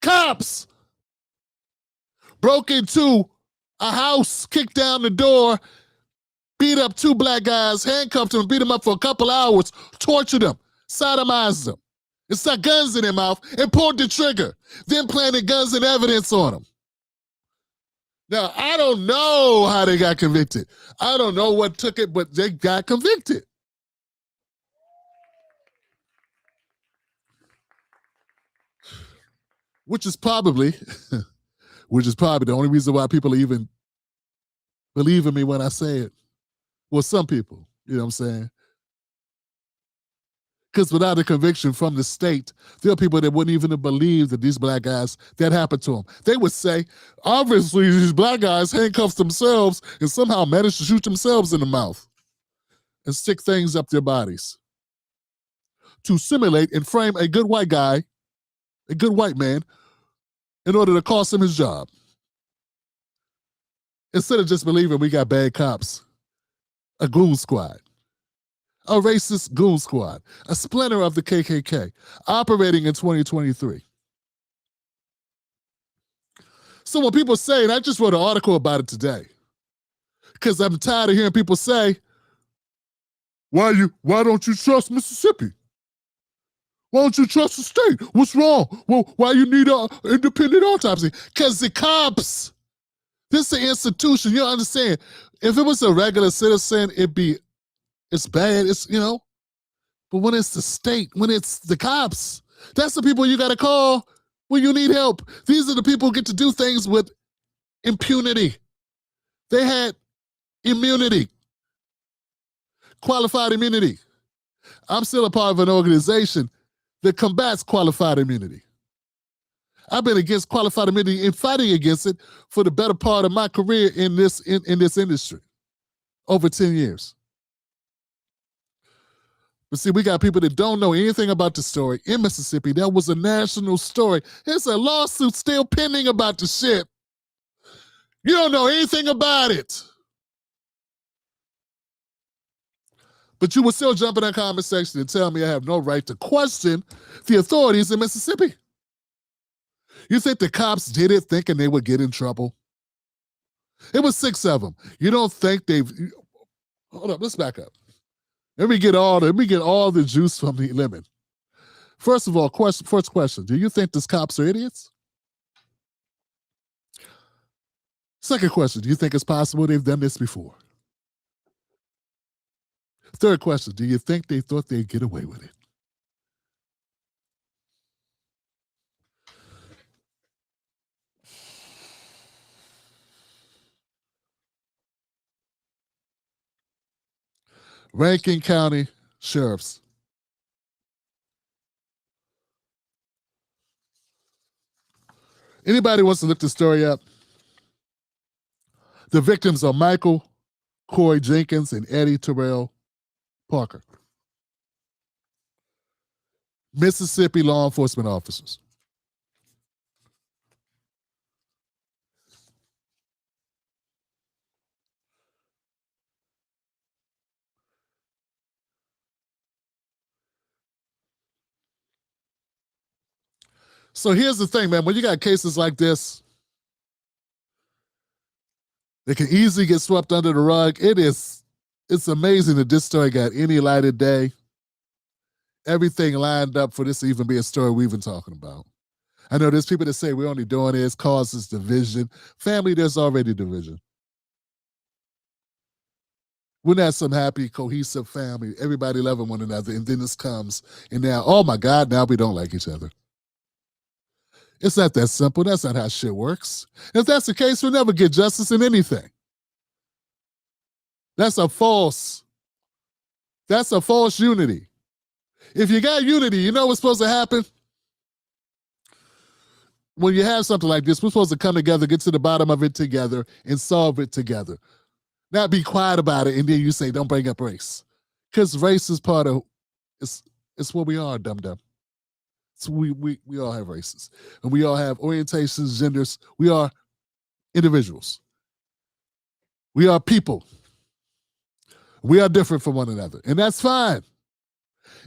cops broke into a house, kicked down the door, beat up two black guys, handcuffed them, beat them up for a couple hours, tortured them, sodomized them, and stuck guns in their mouth and pulled the trigger, then planted guns and evidence on them. Now, I don't know how they got convicted. I don't know what took it, but they got convicted. Which is probably the only reason why people even believe in me when I say it. Well, some people, you know what I'm saying? Because without a conviction from the state, there are people that wouldn't even have believed that these black guys, that happened to them. They would say, obviously, these black guys handcuffed themselves and somehow managed to shoot themselves in the mouth and stick things up their bodies to simulate and frame a good white guy, a good white man, in order to cost him his job. Instead of just believing we got bad cops, a goon squad. A racist goon squad, a splinter of the KKK, operating in 2023. So when people say, and I just wrote an article about it today, because I'm tired of hearing people say, why don't you trust Mississippi? Why don't you trust the state? What's wrong? Well, why you need an independent autopsy? Because the cops, this is an institution, you understand. If it was a regular citizen, it's bad, but when it's the state, when it's the cops, that's the people you got to call when you need help. These are the people who get to do things with impunity. They had immunity, qualified immunity. I'm still a part of an organization that combats qualified immunity. I've been against qualified immunity and fighting against it for the better part of my career in this industry, over 10 years. But see, we got people that don't know anything about the story. In Mississippi, that was a national story. There's a lawsuit still pending about the shit. You don't know anything about it. But you would still jump in that comment section and tell me I have no right to question the authorities in Mississippi. You think the cops did it thinking they would get in trouble? It was 6 of them. You don't think hold up, let's back up. Let me get all the juice from the lemon. First of all, first question, do you think these cops are idiots? Second question, do you think it's possible they've done this before? Third question, do you think they thought they'd get away with it? Rankin County sheriffs. Anybody wants to look the story up? The victims are Michael Corey Jenkins and Eddie Terrell Parker. Mississippi law enforcement officers. So here's the thing, man. When you got cases like this, they can easily get swept under the rug. It's amazing that this story got any light of day. Everything lined up for this to even be a story we've been talking about. I know there's people that say we're only doing this, causes division. Family, there's already division. We're not some happy, cohesive family, everybody loving one another, and then this comes, and now, oh my God, now we don't like each other. It's not that simple. That's not how shit works. If that's the case, we'll never get justice in anything. That's a false unity. If you got unity, you know what's supposed to happen? When you have something like this, we're supposed to come together, get to the bottom of it together, and solve it together. Not be quiet about it, and then you say, don't bring up race. Because race is part of, it's what we are, dum-dum. So we all have races, and we all have orientations, genders. We are individuals. We are people. We are different from one another, and that's fine.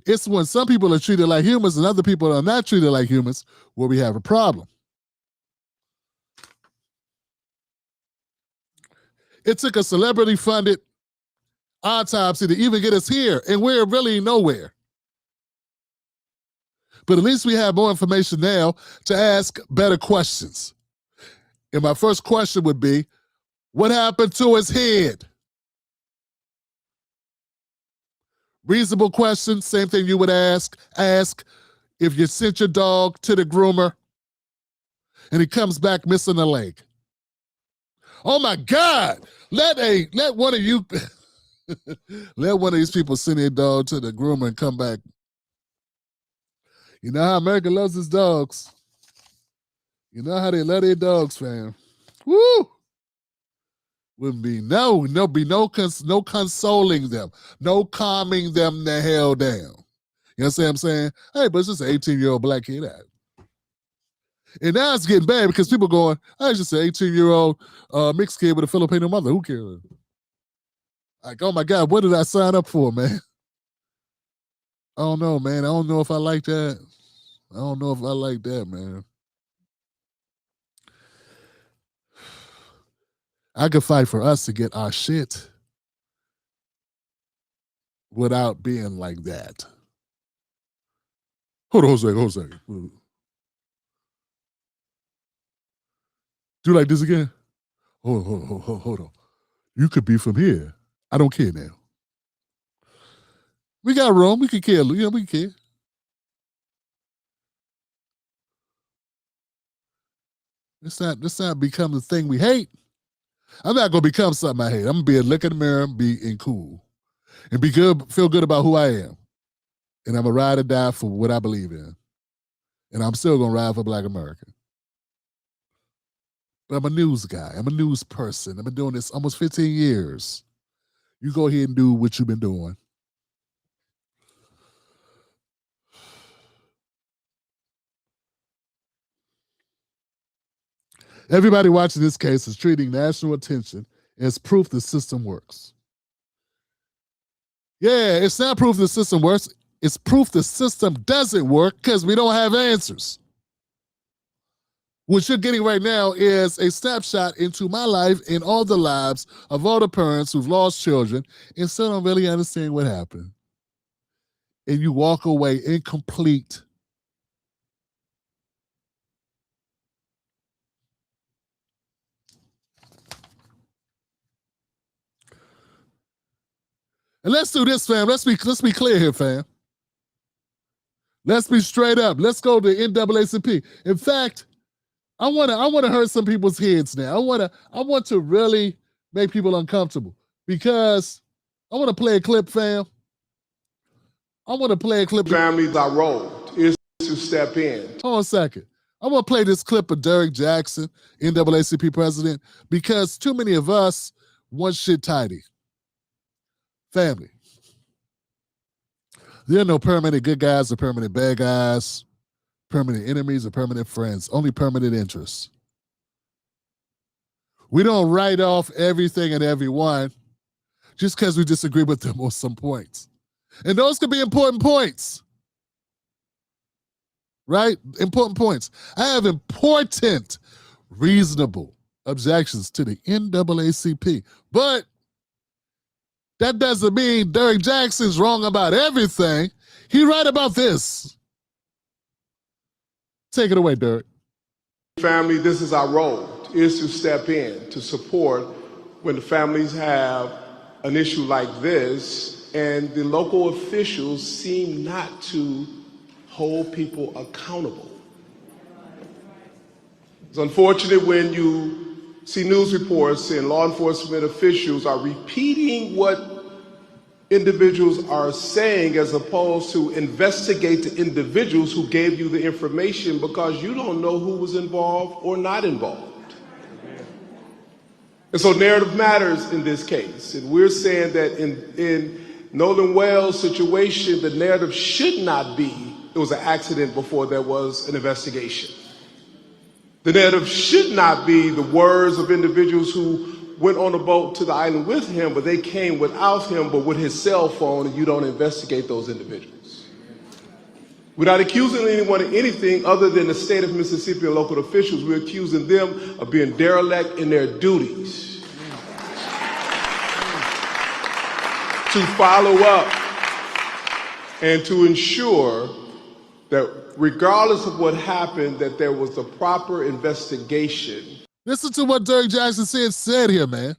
It's when some people are treated like humans and other people are not treated like humans where we have a problem. It took a celebrity-funded autopsy to even get us here, and we're really nowhere. But at least we have more information now to ask better questions. And my first question would be, what happened to his head? Reasonable question, same thing you would ask. Ask if you sent your dog to the groomer and he comes back missing a leg. Oh my God, let one of you, let one of these people send their dog to the groomer and come back You know how America loves its dogs. You know how they love their dogs, fam. Woo! Wouldn't be no consoling them, no calming them the hell down. You know what I'm saying? Hey, but it's just an 18-year-old black kid. And now it's getting bad because people going, hey, it's just an 18-year-old mixed kid with a Filipino mother. Who cares? Like, oh my God, what did I sign up for, man? I don't know, man. I don't know if I like that. I don't know if I like that, man. I could fight for us to get our shit without being like that. Hold on a second. Do like this again? Hold on. You could be from here. I don't care now. We got room. We can care. Yeah, we can care. Let's not become the thing we hate. I'm not gonna become something I hate. I'm gonna be a look in the mirror, and cool, and be good, feel good about who I am, and I'm gonna ride or die for what I believe in, and I'm still gonna ride for Black America. But I'm a news guy. I'm a news person. I've been doing this almost 15 years. You go ahead and do what you've been doing. Everybody watching this case is treating national attention as proof the system works. Yeah, it's not proof the system works. It's proof the system doesn't work because we don't have answers. What you're getting right now is a snapshot into my life and all the lives of all the parents who've lost children and still don't really understand what happened. And you walk away incomplete. And let's do this, fam. Let's be clear here, fam. Let's be straight up. Let's go to NAACP. In fact, I want to hurt some people's heads now. I want to really make people uncomfortable because I want to play a clip, fam. I want to play a clip. Families are rolled is to step in. Hold on a second. I want to play this clip of Derrick Jackson, NAACP president, because too many of us want shit tidy. Family. There are no permanent good guys or permanent bad guys, permanent enemies or permanent friends, only permanent interests. We don't write off everything and everyone just because we disagree with them on some points. And those could be important points. Right? Important points. I have important, reasonable objections to the NAACP. But that doesn't mean Derrick Jackson's wrong about everything. He right about this. Take it away, Derrick. Family, this is our role, is to step in, to support when the families have an issue like this and the local officials seem not to hold people accountable. It's unfortunate when you see news reports and law enforcement officials are repeating what individuals are saying as opposed to investigate the individuals who gave you the information because you don't know who was involved or not involved. And so narrative matters in this case. And we're saying that in Nolan Wells' situation, the narrative should not be it was an accident before there was an investigation. The narrative should not be the words of individuals who went on a boat to the island with him, but they came without him, but with his cell phone, and you don't investigate those individuals. We're not accusing anyone of anything other than the state of Mississippi and local officials. We're accusing them of being derelict in their duties to follow up and to ensure that regardless of what happened, that there was a proper investigation. Listen to what Derrick Jackson said here, man.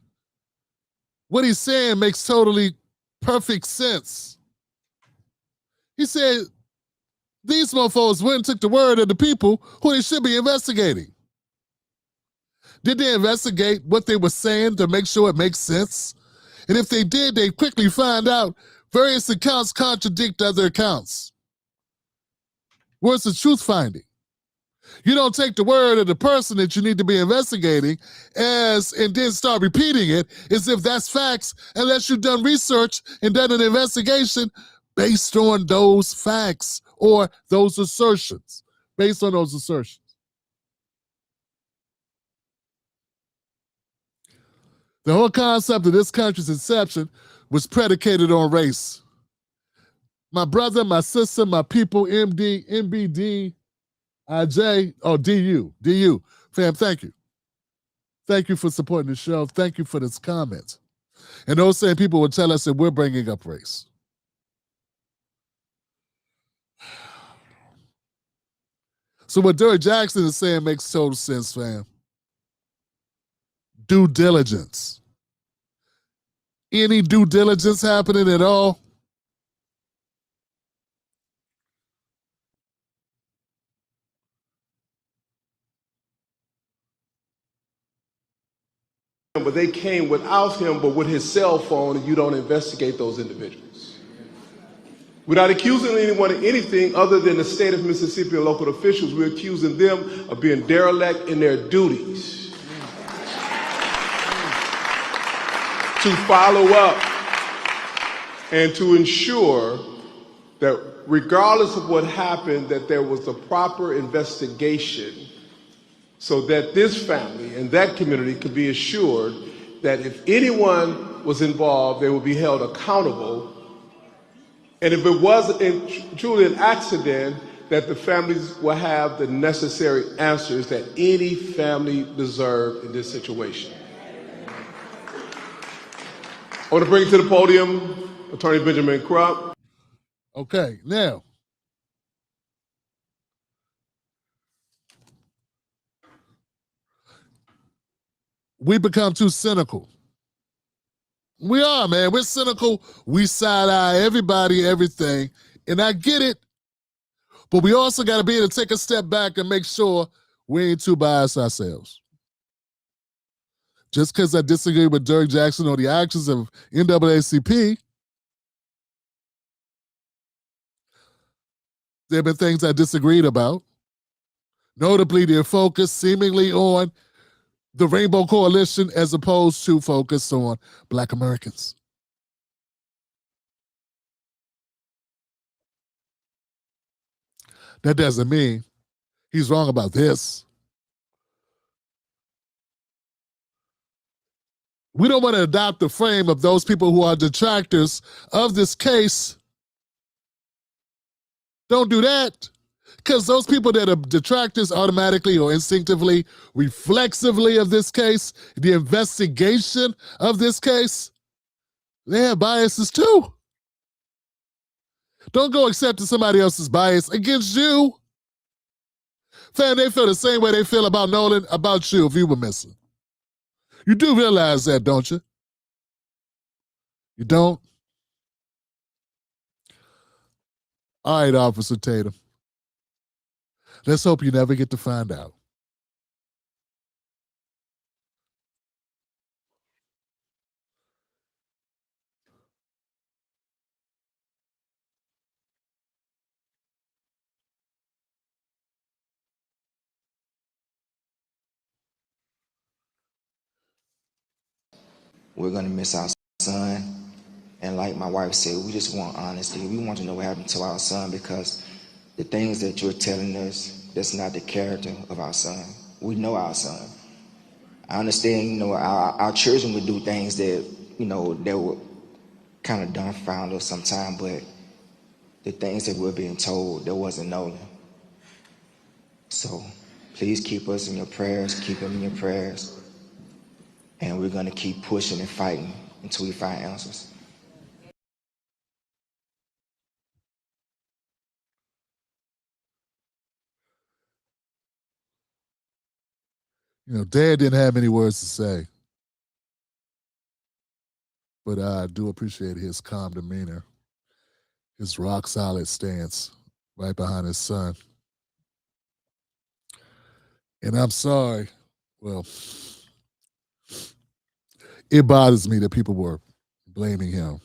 What he's saying makes totally perfect sense. He said, these mofos went and took the word of the people who they should be investigating. Did they investigate what they were saying to make sure it makes sense? And if they did, they quickly find out various accounts contradict other accounts. Where's the truth finding? You don't take the word of the person that you need to be investigating and then start repeating it as if that's facts unless you've done research and done an investigation based on those facts or those assertions, based on those assertions. The whole concept of this country's inception was predicated on race. My brother, my sister, my people, MD, MBD, IJ, DU. Fam, thank you. Thank you for supporting the show. Thank you for this comment. And those same people will tell us that we're bringing up race. So what Derek Jackson is saying makes total sense, fam. Due diligence. Any due diligence happening at all? But they came without him, but with his cell phone, and you don't investigate those individuals. Without accusing anyone of anything other than the state of Mississippi and local officials, we're accusing them of being derelict in their duties to follow up and to ensure that regardless of what happened, that there was a proper investigation so that this family and that community could be assured that if anyone was involved, they would be held accountable. And if it was truly an accident, that the families will have the necessary answers that any family deserved in this situation. I want to bring to the podium Attorney Benjamin Crump. Okay, now, we become too cynical. We are, man. We're cynical. We side-eye everybody, everything. And I get it. But we also got to be able to take a step back and make sure we ain't too biased ourselves. Just because I disagree with Derek Jackson on the actions of NAACP, there have been things I disagreed about. Notably, their focus seemingly on the Rainbow Coalition as opposed to focus on Black Americans. That doesn't mean he's wrong about this. We don't want to adopt the frame of those people who are detractors of this case. Don't do that. Because those people that are detractors automatically or instinctively, reflexively of this case, the investigation of this case, they have biases too. Don't go accepting somebody else's bias against you. Fam, they feel the same way they feel about Nolan, about you if you were missing. You do realize that, don't you? You don't? All right, Officer Tatum. Let's hope you never get to find out. We're going to miss our son. And like my wife said, we just want honesty. We want to know what happened to our son, because the things that you're telling us, that's not the character of our son. We know our son. I understand, our children would do things that, that would kind of dumbfound us sometimes, but the things that we're being told, that wasn't Nolan. So please keep us in your prayers, keep him in your prayers. And we're going to keep pushing and fighting until we find answers. Dad didn't have any words to say. But I do appreciate his calm demeanor, his rock-solid stance right behind his son. And I'm sorry. Well, it bothers me that people were blaming him.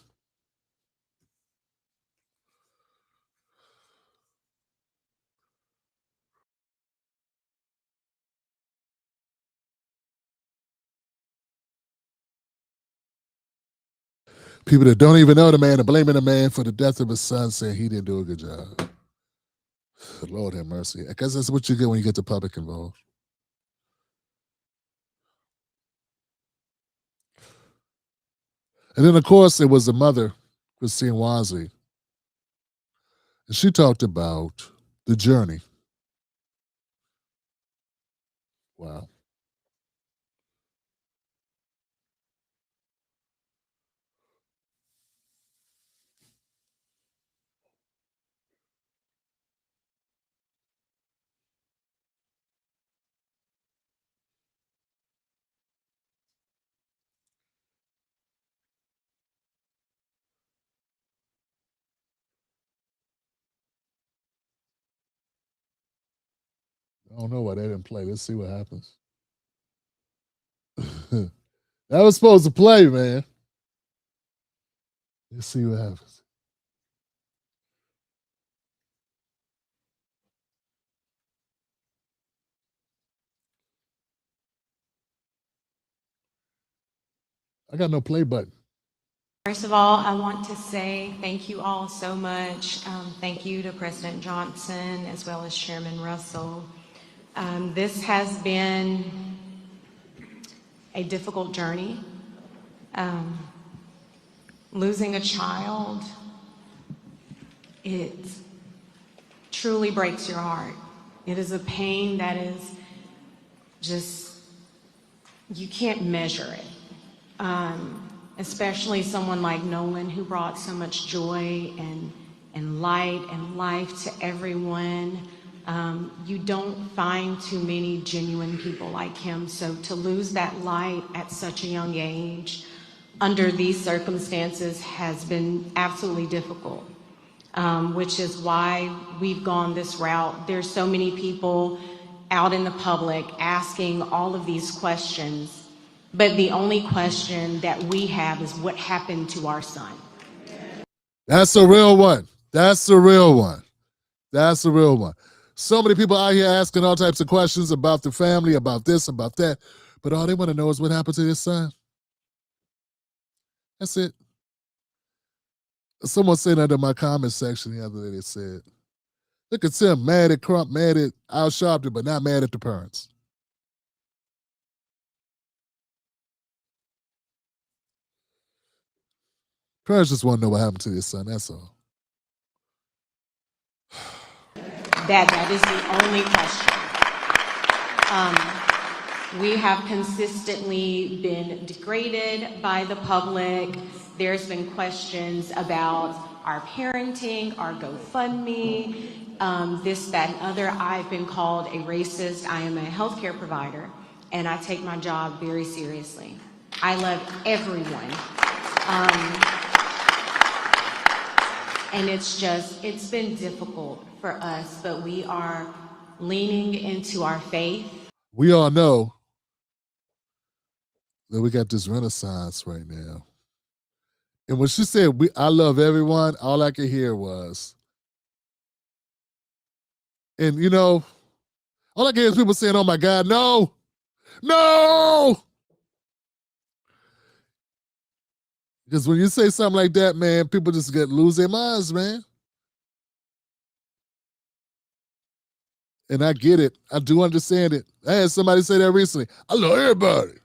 People that don't even know the man are blaming the man for the death of his son, saying he didn't do a good job. Lord have mercy. I guess that's what you get when you get the public involved. And then, of course, there was the mother, Christine Wansley. And she talked about the journey. Wow. I don't know why they didn't play. Let's see what happens. That was supposed to play, man. Let's see what happens. I got no play button. First of all, I want to say thank you all so much. Thank you to President Johnson as well as Chairman Russell. This has been a difficult journey. Losing a child, it truly breaks your heart. It is a pain that is just, you can't measure it. Especially someone like Nolan, who brought so much joy and light and life to everyone. You don't find too many genuine people like him. So to lose that light at such a young age under these circumstances has been absolutely difficult, which is why we've gone this route. There's so many people out in the public asking all of these questions, but the only question that we have is what happened to our son. That's a real one. That's the real one. That's the real one. So many people out here asking all types of questions about the family, about this, about that, but all they want to know is what happened to their son. That's it. Someone said under my comment section the other day, they said, look at Tim, mad at Crump, mad at Al Sharpton, but not mad at the parents. Parents just want to know what happened to their son, that's all. That is the only question. We have consistently been degraded by the public. There's been questions about our parenting, our GoFundMe, this, that, and other. I've been called a racist. I am a healthcare provider, and I take my job very seriously. I love everyone. And it's been difficult for us, but we are leaning into our faith. We all know that we got this renaissance right now. And when she said, I love everyone, all I could hear was, and you know, all I could hear is people saying, oh my God, no, no. Because when you say something like that, man, people just lose their minds, man. And I get it. I do understand it. I had somebody say that recently. I love everybody.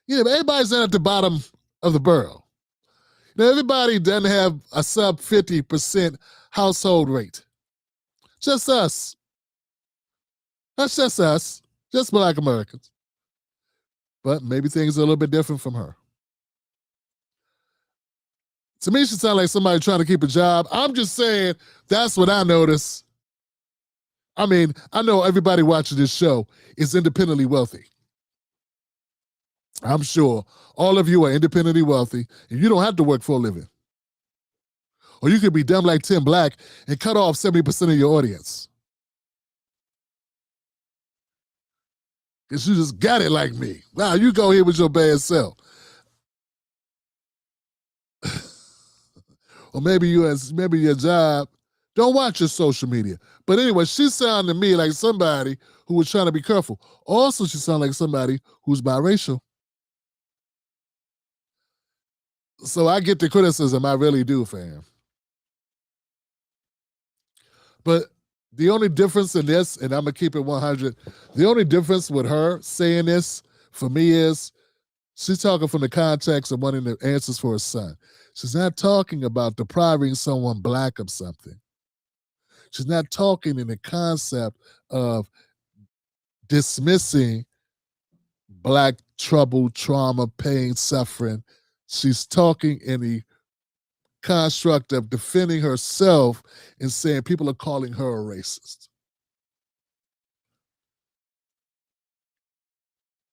Yeah, but everybody's not at the bottom of the barrel. You know, everybody doesn't have a sub 50% household rate. Just us. That's just us. Just Black Americans. But maybe things are a little bit different from her. To me, she sounds like somebody trying to keep a job. I'm just saying that's what I notice. I mean, I know everybody watching this show is independently wealthy. I'm sure all of you are independently wealthy, and you don't have to work for a living. Or you could be dumb like Tim Black and cut off 70% of your audience. Because you just got it like me. Wow, you go here with your bad self. Or maybe your job, don't watch your social media. But anyway, she sounded to me like somebody who was trying to be careful. Also, she sounded like somebody who's biracial. So I get the criticism, I really do, fam. But the only difference in this, and I'm gonna keep it 100, the only difference with her saying this for me is she's talking from the context of wanting the answers for her son. She's not talking about depriving someone black of something. She's not talking in the concept of dismissing black trouble, trauma, pain, suffering. She's talking in the construct of defending herself and saying people are calling her a racist.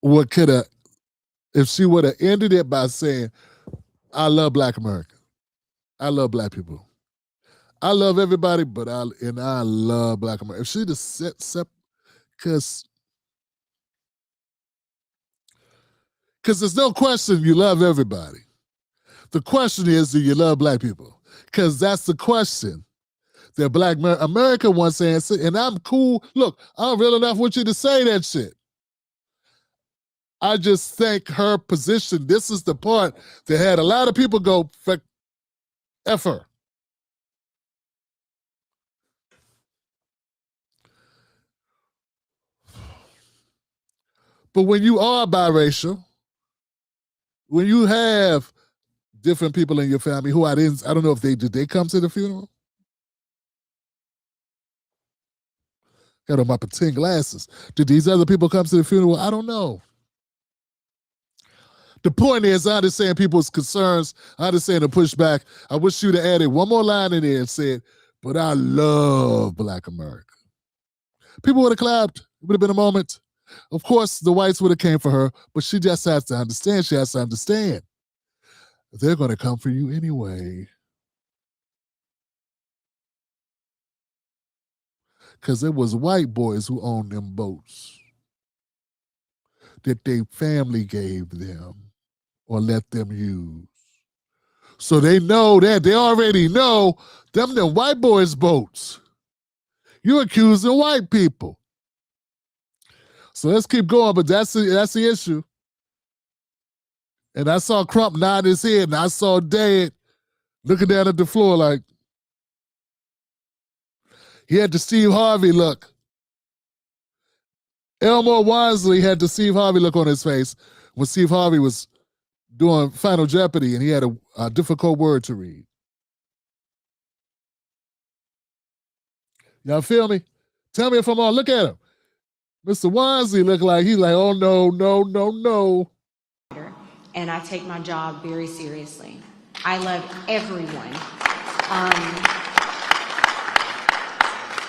What could have, if she would have ended it by saying, I love Black America. I love Black people. I love everybody, but I love Black America. If she'd have said, because there's no question you love everybody. The question is, do you love Black people? Because that's the question that Black America wants answered, and I'm cool. Look, I'm real enough with you to say that shit. I just think her position, this is the part that had a lot of people go, F her. But when you are biracial, when you have different people in your family who I don't know if did they come to the funeral? Got on my pretend glasses. Did these other people come to the funeral? I don't know. The point is, I understand people's concerns. I understand the pushback. I wish you'd have added one more line in there and said, but I love Black America. People would have clapped. It would have been a moment. Of course, the whites would have came for her, but she just has to understand. She has to understand. They're going to come for you anyway. Because it was white boys who owned them boats that their family gave them or let them use. So they know that. They already know them white boys' boats. You're accusing white people. So let's keep going, but that's the issue. And I saw Crump nod his head, and I saw Dad looking down at the floor like, he had the Steve Harvey look. Elmore Wisely had the Steve Harvey look on his face when Steve Harvey was doing Final Jeopardy and he had a difficult word to read. Y'all feel me? Tell me if I'm on. Look at him. Mr. Wisely look like he's like, oh no, no, no, no. And I take my job very seriously. I love everyone.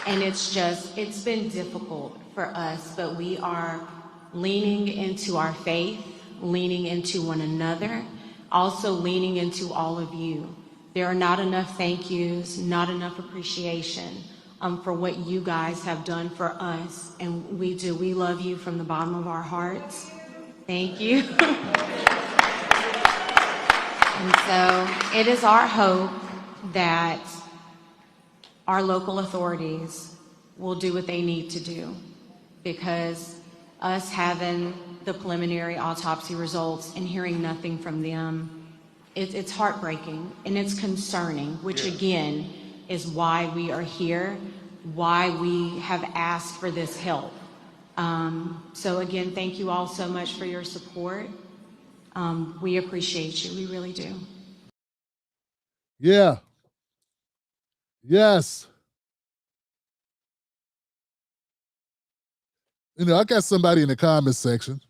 And it's been difficult for us, but we are leaning into our faith, leaning into one another, also leaning into all of you. There are not enough thank yous, not enough appreciation for what you guys have done for us. And we do. We love you from the bottom of our hearts. Thank you. And so it is our hope that our local authorities will do what they need to do, because us having the preliminary autopsy results and hearing nothing from them, it's heartbreaking and it's concerning, which again is why we are here, why we have asked for this help. So again, thank you all so much for your support. We appreciate you, we really do. Yeah. Yes. You know, I got somebody in the comments section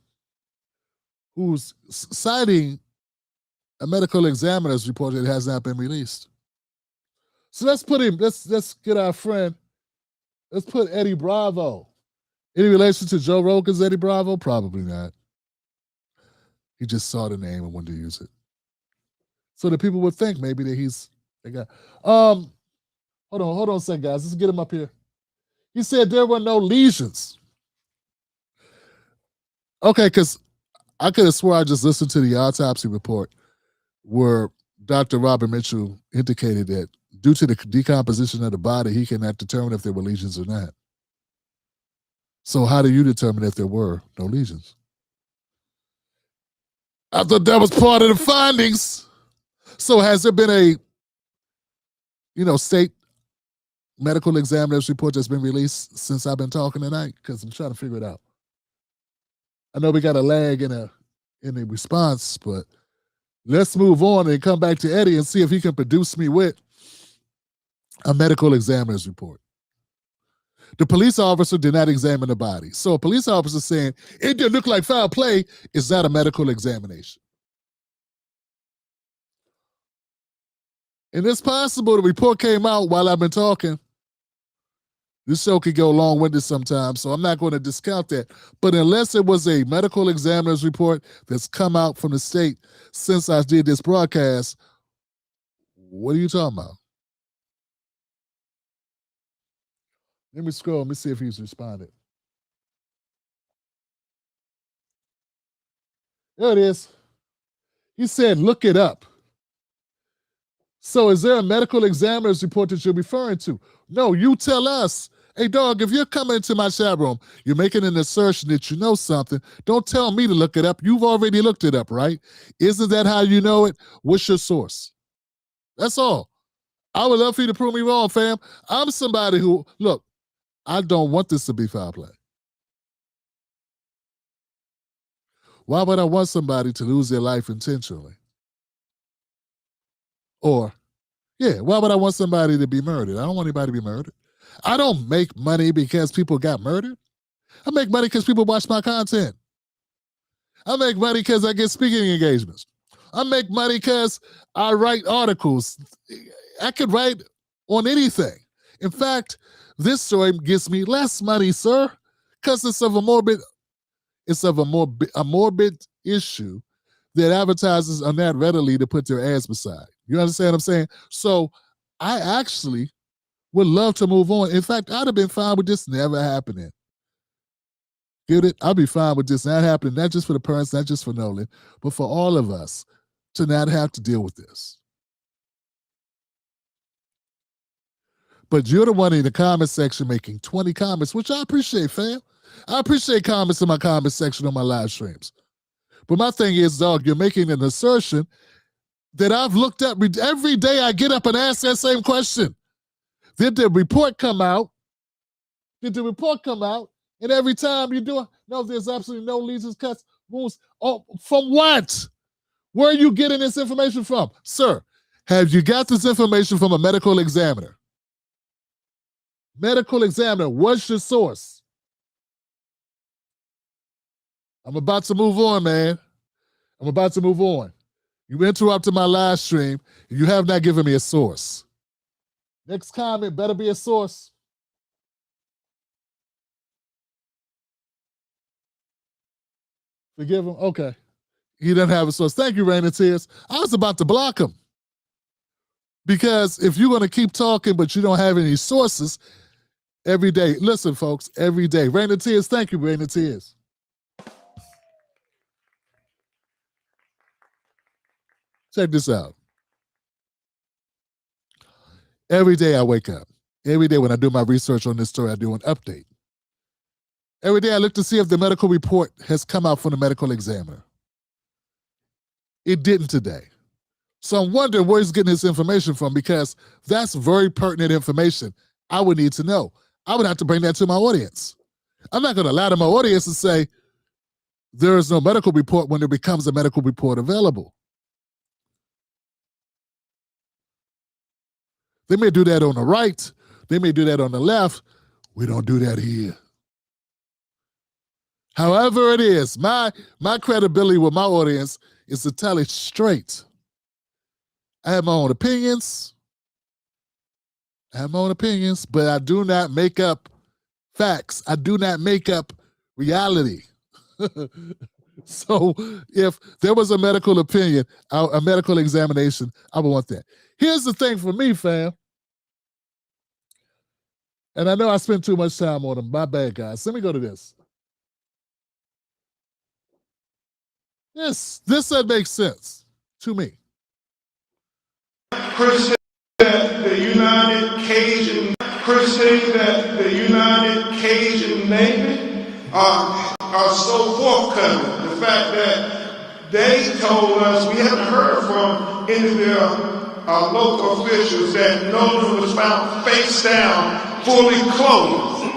who's citing a medical examiner's report that has not been released. So let's get our friend, let's put Eddie Bravo. Any relation to Joe Rogan's Eddie Bravo? Probably not. He just saw the name and wanted to use it. So that people would think maybe that he's the guy. Hold on a second, guys. Let's get him up here. He said there were no lesions. Okay, because I could have swore I just listened to the autopsy report where Dr. Robert Mitchell indicated that due to the decomposition of the body, he cannot determine if there were lesions or not. So how do you determine if there were no lesions? I thought that was part of the findings. So has there been a, state medical examiner's report that's been released since I've been talking tonight? Because I'm trying to figure it out. I know we got a lag in the response, but let's move on and come back to Eddie and see if he can produce me with a medical examiner's report. The police officer did not examine the body. So a police officer saying it didn't look like foul play is not a medical examination. And it's possible the report came out while I've been talking. This show could go long-winded sometimes, so I'm not going to discount that. But unless it was a medical examiner's report that's come out from the state since I did this broadcast, what are you talking about? Let me scroll. Let me see if he's responded. There it is. He said, look it up. So is there a medical examiner's report that you're referring to? No, you tell us. Hey, dog, if you're coming into my chat room, you're making an assertion that you know something, don't tell me to look it up. You've already looked it up, right? Isn't that how you know it? What's your source? That's all. I would love for you to prove me wrong, fam. I'm somebody who, look, I don't want this to be foul play. Why would I want somebody to lose their life intentionally? Or, why would I want somebody to be murdered? I don't want anybody to be murdered. I don't make money because people got murdered. I make money because people watch my content. I make money because I get speaking engagements. I make money because I write articles. I could write on anything. In fact, this story gets me less money, sir, because it's of a morbid issue that advertisers are not readily to put their ads beside. You understand what I'm saying? So I actually would love to move on. In fact, I'd have been fine with this never happening. Get it? I'd be fine with this not happening, not just for the parents, not just for Nolan, but for all of us to not have to deal with this. But you're the one in the comment section making 20 comments, which I appreciate, fam. I appreciate comments in my comment section on my live streams. But my thing is, dog, you're making an assertion that I've looked up. Every day I get up and ask that same question. Did the report come out? Did the report come out? And every time you do it, no, there's absolutely no lesions, cuts, wounds. Oh, from what? Where are you getting this information from? Sir, have you got this information from a medical examiner? Medical examiner, what's your source? I'm about to move on, man. I'm about to move on. You interrupted my live stream. You have not given me a source. Next comment better be a source. Forgive him? Okay. He doesn't have a source. Thank you, Rain of Tears. I was about to block him. Because if you're going to keep talking but you don't have any sources, every day, listen, folks, every day. Rain of Tears, thank you, Rain of Tears. Check this out. Every day I wake up. Every day when I do my research on this story, I do an update. Every day I look to see if the medical report has come out from the medical examiner. It didn't today. So I'm wondering where he's getting this information from, because that's very pertinent information I would need to know. I would have to bring that to my audience. I'm not going to lie to my audience and say there is no medical report when there becomes a medical report available. They may do that on the right. They may do that on the left. We don't do that here. However it is, my credibility with my audience is to tell it straight. I have my own opinions. But I do not make up facts. I do not make up reality. So if there was a medical opinion, a medical examination, I would want that. Here's the thing for me, fam. And I know I spent too much time on them. My bad, guys. Let me go to this. This makes sense to me. Christians that the United Cajun Navy are so forthcoming. The fact that they told us, we haven't heard from interview local officials that Nolan was found face down, fully clothed.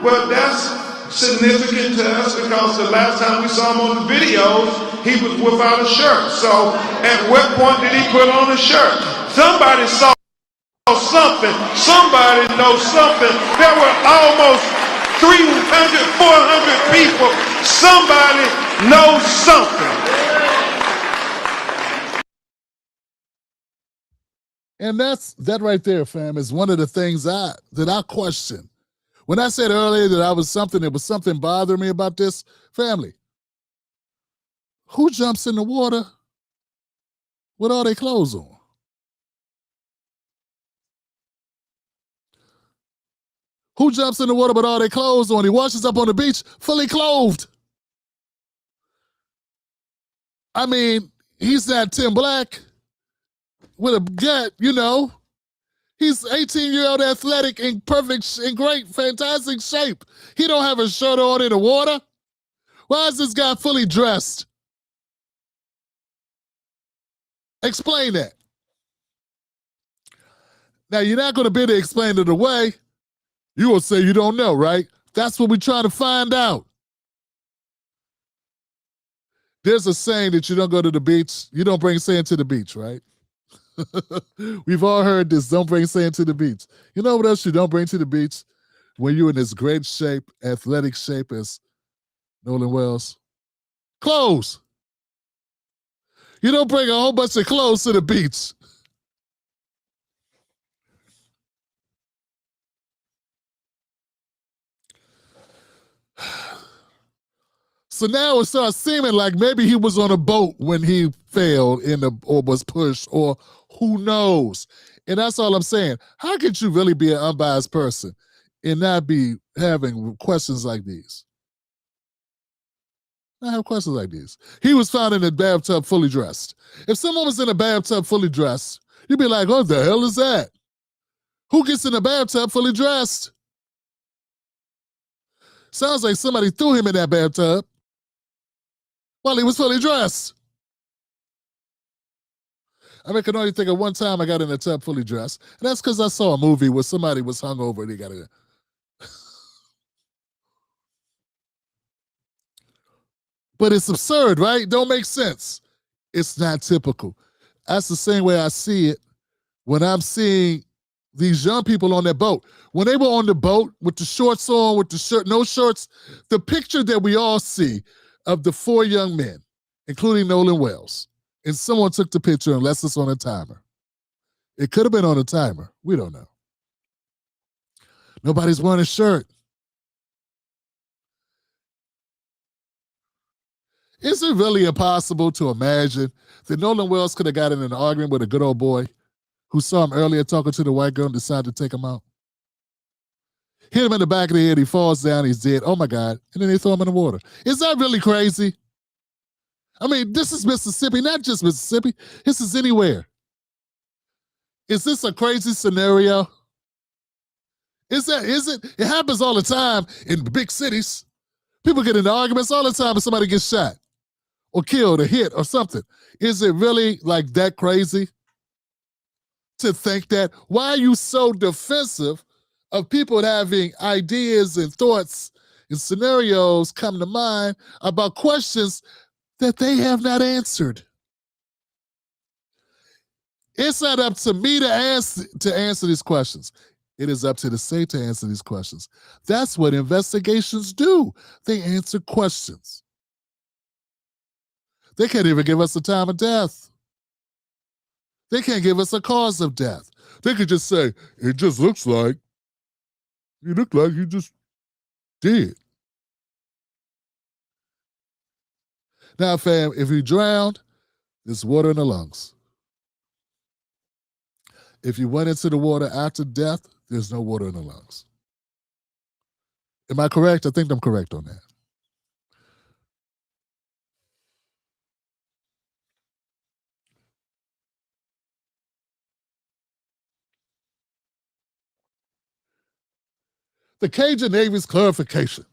Well, that's significant to us because the last time we saw him on the videos, he was without a shirt. So at what point did he put on a shirt? Somebody saw something. Somebody knows something. There were almost 300, 400 people. Somebody knows something. And that right there, fam, is one of the things that I question. When I said earlier that there was something bothering me about this, family, who jumps in the water with all their clothes on? Who jumps in the water with all their clothes on? He washes up on the beach fully clothed. I mean, he's not Tim Black with a gut, you know. He's 18-year-old athletic in perfect, in great, fantastic shape. He don't have a shirt on in the water. Why is this guy fully dressed? Explain that. Now, you're not going to be able to explain it away. You will say you don't know, right? That's what we're trying to find out. There's a saying that you don't go to the beach, you don't bring sand to the beach, right? We've all heard this, don't bring sand to the beach. You know what else you don't bring to the beach when you're in this great shape, athletic shape as Nolan Wells? Clothes. You don't bring a whole bunch of clothes to the beach. So now it starts seeming like maybe he was on a boat when he failed or was pushed, or who knows. And that's all I'm saying. How could you really be an unbiased person and not be having questions like these? I have questions like these. He was found in a bathtub fully dressed. If someone was in a bathtub fully dressed, you'd be like, what the hell is that? Who gets in a bathtub fully dressed? Sounds like somebody threw him in that bathtub while he was fully dressed. I can only think of one time I got in a tub fully dressed, and that's because I saw a movie where somebody was hungover and he got in. But it's absurd, right? Don't make sense. It's not typical. That's the same way I see it when I'm seeing these young people on that boat. When they were on the boat with the shorts on, with the shirt, no shorts, the picture that we all see of the 4 young men, including Nolan Wells, and someone took the picture unless it's on a timer. It could have been on a timer. We don't know. Nobody's wearing a shirt. Is it really impossible to imagine that Nolan Wells could have gotten in an argument with a good old boy who saw him earlier talking to the white girl and decided to take him out? Hit him in the back of the head, he falls down, he's dead. Oh my God. And then they throw him in the water. Is that really crazy? I mean, this is Mississippi, not just Mississippi. This is anywhere. Is this a crazy scenario? Is it? It happens all the time in big cities. People get into arguments all the time and somebody gets shot or killed or hit or something. Is it really like that crazy to think that? Why are you so defensive of people having ideas and thoughts and scenarios come to mind about questions that they have not answered? It's not up to me to answer these questions. It is up to the state to answer these questions. That's what investigations do. They answer questions. They can't even give us a time of death. They can't give us a cause of death. They could just say, it just looks like, you look like you just did. Now, fam, if you drowned, there's water in the lungs. If you went into the water after death, there's no water in the lungs. Am I correct? I think I'm correct on that. The Cajun Navy's clarification.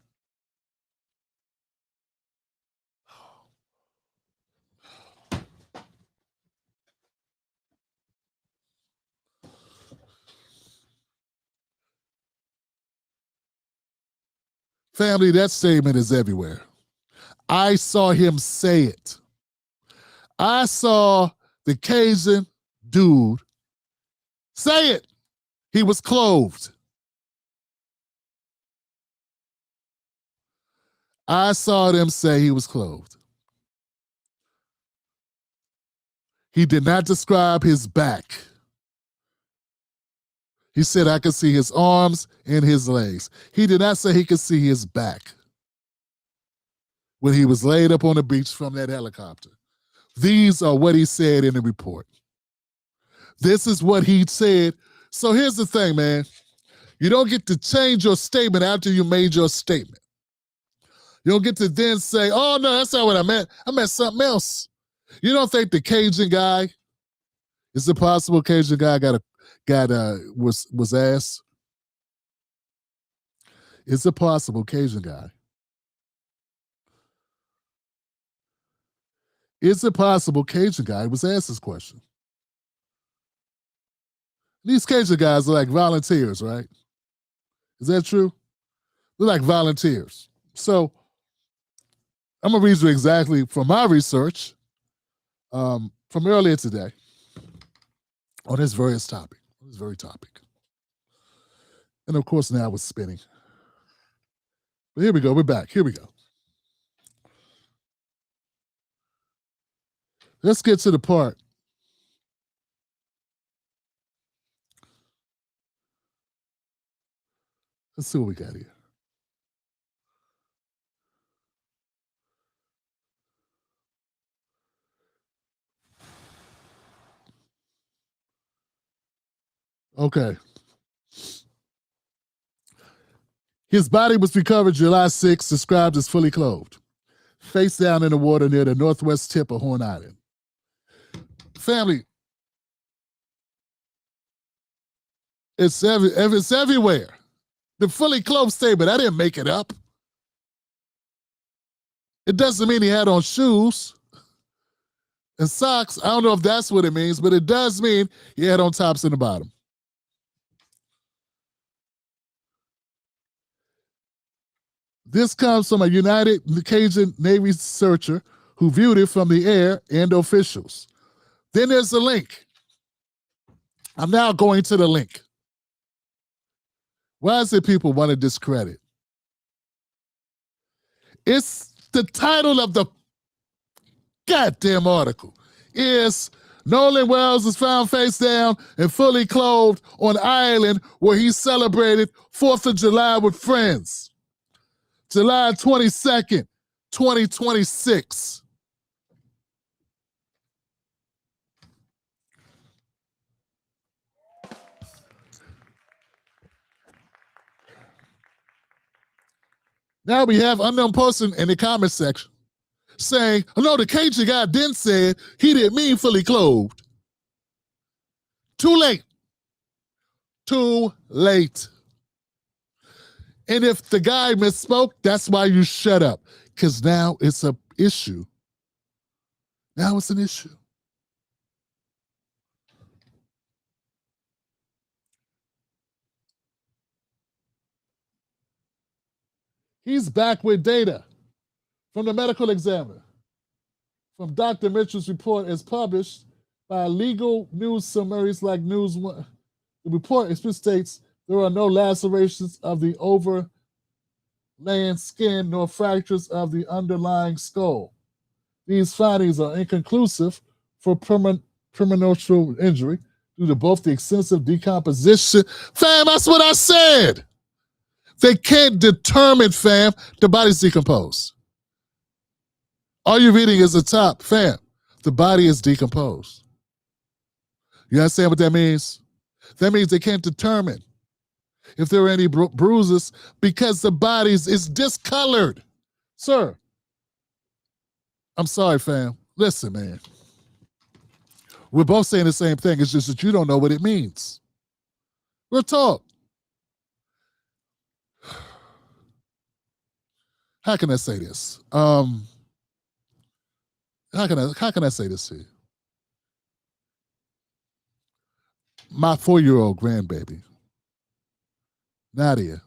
Family, that statement is everywhere. I saw him say it. I saw the Cajun dude say it. He was clothed. I saw them say he was clothed. He did not describe his back. He said, I could see his arms and his legs. He did not say he could see his back when he was laid up on the beach from that helicopter. These are what he said in the report. This is what he said. So here's the thing, man. You don't get to change your statement after you made your statement. You don't get to then say, oh, no, that's not what I meant. I meant something else. You don't think the Cajun guy, is it possible Cajun guy was asked? Is it possible Cajun guy? Is it possible Cajun guy was asked this question? These Cajun guys are like volunteers, right? Is that true? They're like volunteers. So I'm going to read you exactly from my research from earlier today on this very topic. And of course, now it's spinning. But here we go. We're back. Here we go. Let's get to the part. Let's see what we got here. Okay. His body was recovered July 6th, described as fully clothed, face down in the water near the northwest tip of Horn Island. Family, it's everywhere. The fully clothed statement, I didn't make it up. It doesn't mean he had on shoes and socks. I don't know if that's what it means, but it does mean he had on tops in the bottom. This comes from a United Cajun Navy researcher who viewed it from the air and officials. Then there's a link. I'm now going to the link. Why is it people want to discredit? It's the title of the goddamn article is Nolan Wells is found face down and fully clothed on island where he celebrated 4th of July with friends. July 22nd, 2026. Now we have unknown person in the comment section saying, oh, no, the Cajun guy then said he didn't mean fully clothed. Too late. Too late. And if the guy misspoke, that's why you shut up. Because now it's an issue. Now it's an issue. He's back with data from the medical examiner. From Dr. Mitchell's report as published by legal news summaries like News One. The report states there are no lacerations of the overlaying skin nor fractures of the underlying skull. These findings are inconclusive for permanent injury due to both the extensive decomposition. Fam, that's what I said. They can't determine, fam, the body's decomposed. All you're reading is the top, fam. The body is decomposed. You understand what that means? That means they can't determine if there are any bruises because the body is discolored. Sir, I'm sorry, fam. Listen, man. We're both saying the same thing. It's just that you don't know what it means. We'll talk. How can I say this? How can I say this to you? My 4-year-old grandbaby, Nadia,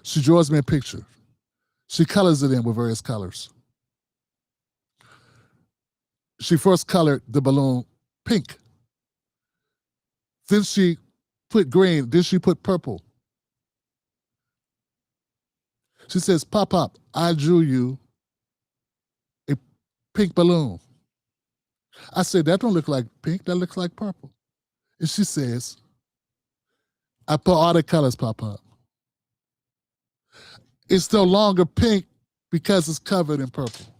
She draws me a picture. She colors it in with various colors. She first colored the balloon pink. Then she put green. Then she put purple. She says, Pop, I drew you a pink balloon. I said, that don't look like pink. That looks like purple. And she says, I put all the colors, Pop. It's no longer pink because it's covered in purple.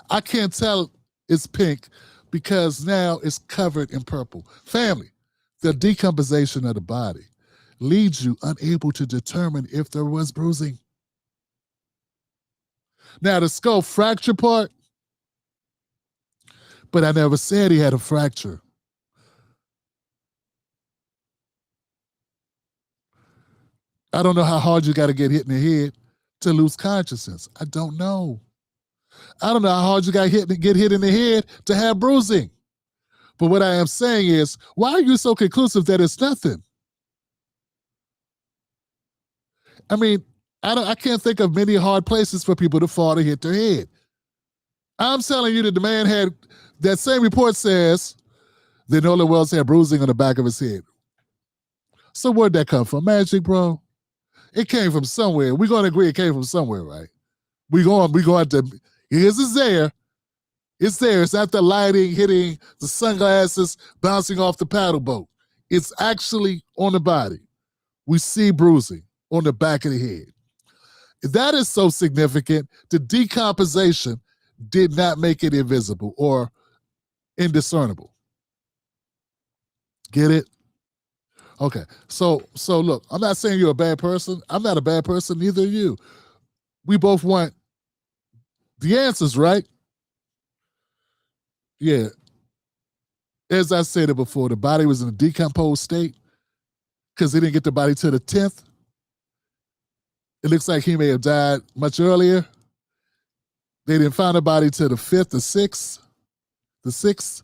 I can't tell it's pink because now it's covered in purple. Family, the decomposition of the body leaves you unable to determine if there was bruising. Now, the skull fracture part, but I never said he had a fracture. I don't know how hard you got to get hit in the head to lose consciousness. I don't know. I don't know how hard you got to get hit in the head to have bruising. But what I am saying is, why are you so conclusive that it's nothing? I mean, I can't think of many hard places for people to fall to hit their head. I'm telling you that the man had, that same report says that Nolan Wells had bruising on the back of his head. So where'd that come from? Magic, bro? It came from somewhere. We're going to agree it came from somewhere, right? We're going to, it's there. It's there. It's not the lighting hitting the sunglasses, bouncing off the paddle boat. It's actually on the body. We see bruising on the back of the head. That is so significant. The decomposition did not make it invisible or indiscernible. Get it? Okay. So look, I'm not saying you're a bad person. I'm not a bad person, neither are you. We both want the answers, right? Yeah. As I said it before, the body was in a decomposed state because they didn't get the body to the 10th. It looks like he may have died much earlier. They didn't find the body to the 5th, the 6th,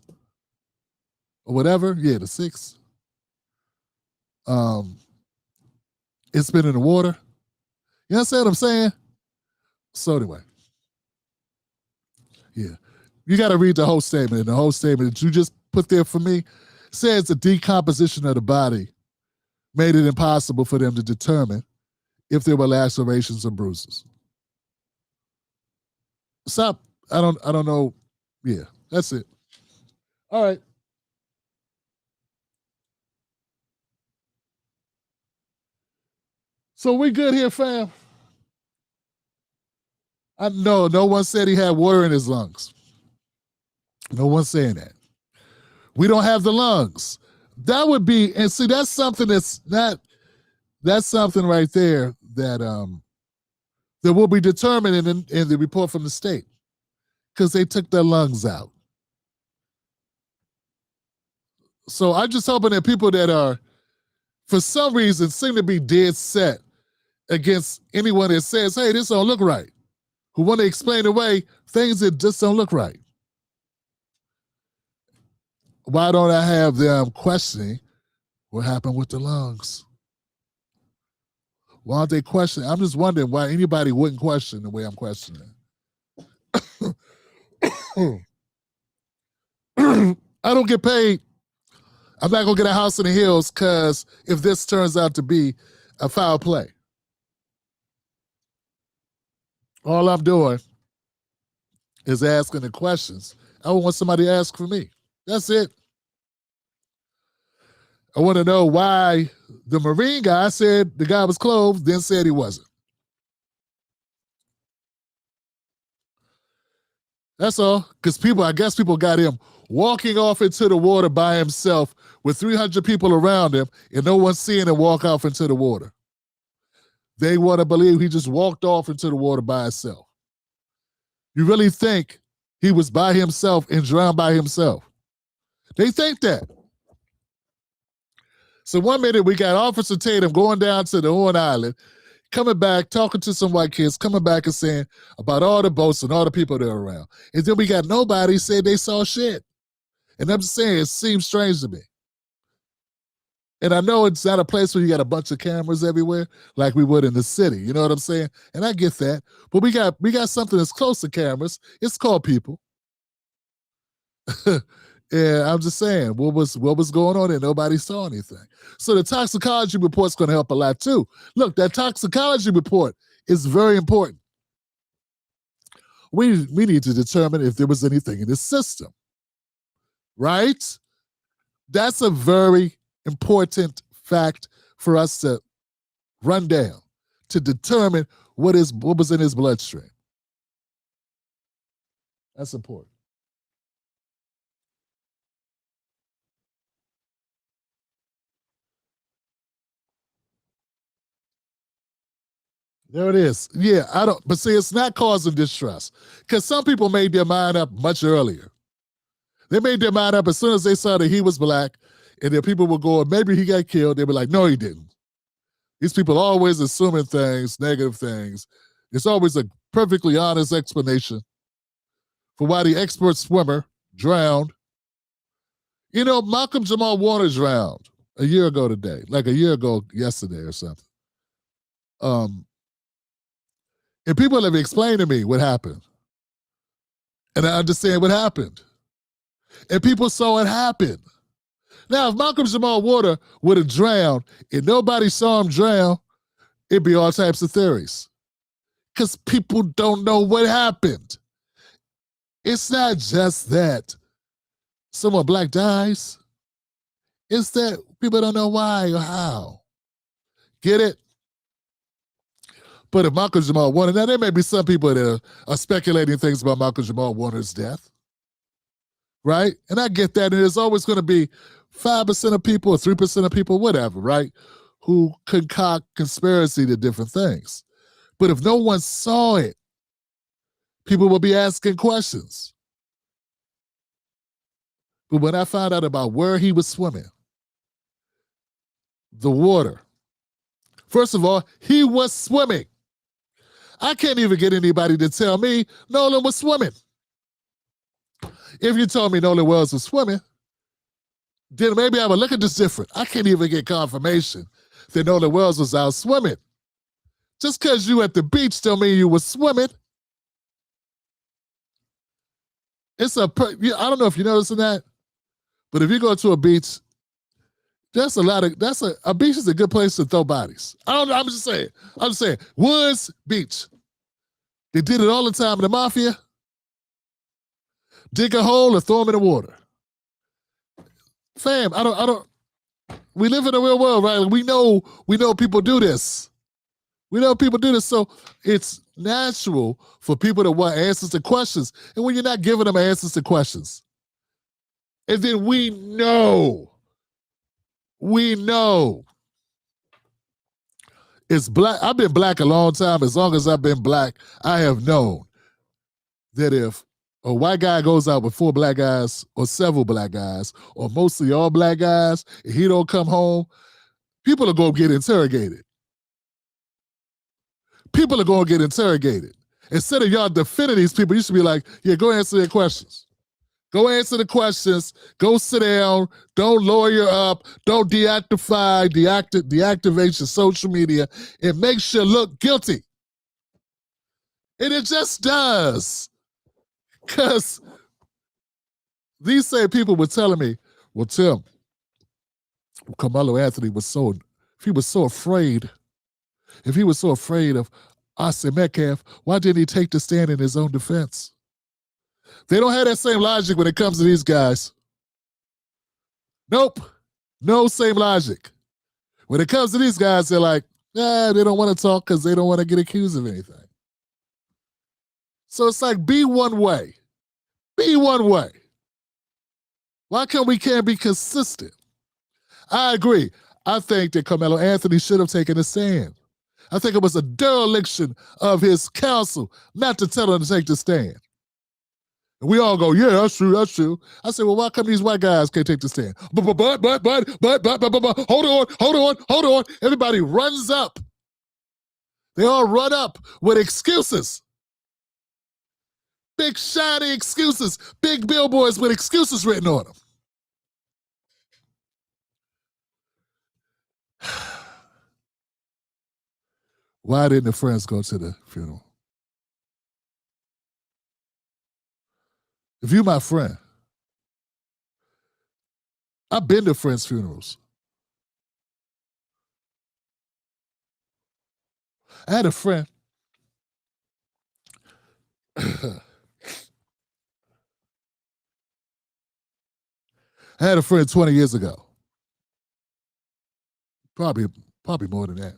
or whatever. Yeah, the 6th. It's been in the water. You understand what I'm saying? So anyway, yeah. You got to read the whole statement. And the whole statement that you just put there for me says the decomposition of the body made it impossible for them to determine if there were lacerations or bruises. Stop. I don't know. Yeah, that's it. All right. So we good here, fam? No one said he had water in his lungs. No one's saying that. We don't have the lungs. That would be, and see, that's something that's something right there that will be determined in the report from the state because they took their lungs out. So I'm just hoping that people that are, for some reason, seem to be dead set against anyone that says, hey, this don't look right, who want to explain away things that just don't look right. Why don't I have them questioning what happened with the lungs? Why aren't they questioning? I'm just wondering why anybody wouldn't question the way I'm questioning. I don't get paid. I'm not going to get a house in the hills because if this turns out to be a foul play. All I'm doing is asking the questions. I want somebody to ask for me. That's it. I want to know why the Marine guy said the guy was clothed, then said he wasn't. That's all. Because I guess people got him walking off into the water by himself with 300 people around him and no one seeing him walk off into the water. They want to believe he just walked off into the water by himself. You really think he was by himself and drowned by himself? They think that. So one minute we got Officer Tatum going down to the Horn Island, coming back, talking to some white kids, coming back and saying about all the boats and all the people that are around. And then we got nobody said they saw shit. And I'm just saying, it seems strange to me. And I know it's not a place where you got a bunch of cameras everywhere like we would in the city. You know what I'm saying? And I get that. But we got something that's close to cameras. It's called people. And I'm just saying, what was going on there? Nobody saw anything. So the toxicology report's going to help a lot too. Look, that toxicology report is very important. We need to determine if there was anything in the system, right? That's a very important fact for us to run down, to determine what was in his bloodstream. That's important. There it is. Yeah, but see, it's not causing distress because some people made their mind up much earlier. They made their mind up as soon as they saw that he was black, and then people were going, maybe he got killed. They were like, no, he didn't. These people are always assuming things, negative things. It's always a perfectly honest explanation for why the expert swimmer drowned. You know, Malcolm Jamal Warner drowned a year ago today, like a year ago yesterday or something. And people have explained to me what happened. And I understand what happened. And people saw it happen. Now, if Malcolm Jamal Warner would have drowned and nobody saw him drown, it'd be all types of theories. Because people don't know what happened. It's not just that someone black dies. It's that people don't know why or how. Get it? But if Malcolm Jamal Warner, now there may be some people that are speculating things about Malcolm Jamal Warner's death, right? And I get that. And there's always going to be 5% of people or 3% of people, whatever, right, who concoct conspiracy to different things. But if no one saw it, people will be asking questions. But when I found out about where he was swimming, the water, first of all, he was swimming. I can't even get anybody to tell me Nolan was swimming. If you told me Nolan Wells was swimming, then maybe I would look at this different. I can't even get confirmation that Nolan Wells was out swimming. Just because you at the beach don't mean you was swimming. I don't know if you're noticing that, but if you go to a beach, a beach is a good place to throw bodies. I'm just saying, Woods Beach. They did it all the time in the mafia. Dig a hole and throw them in the water. Fam, we live in the real world, right? We know people do this. We know people do this. So it's natural for people to want answers to questions. And when you're not giving them answers to questions, and then we know it's black. I've been black a long time. As long as I've been black, I have known that if a white guy goes out with 4 black guys or several black guys or mostly all black guys and he don't come home, people are going to get interrogated. People are going to get interrogated. Instead of y'all defending these people, you should be like, yeah, go answer their questions. Go answer the questions. Go sit down. Don't lawyer up. Don't deactivate your social media. It makes you look guilty. And it just does. Because these same people were telling me, well, Tim, Carmelo Anthony was so afraid of Austin Metcalf, why didn't he take the stand in his own defense? They don't have that same logic when it comes to these guys. Nope. No same logic. When it comes to these guys, they're like, they don't want to talk because they don't want to get accused of anything. So it's like, be one way. Be one way. Why can't we be consistent? I agree. I think that Carmelo Anthony should have taken a stand. I think it was a dereliction of his counsel not to tell him to take the stand. And we all go, yeah, that's true, that's true. I said, well, why come these white guys can't take the stand? But, hold on. Everybody runs up. They all run up with excuses. Big shiny excuses. Big billboards with excuses written on them. Why didn't the friends go to the funeral? If you're my friend, I've been to friends' funerals. I had a friend. I had a friend 20 years ago. Probably more than that.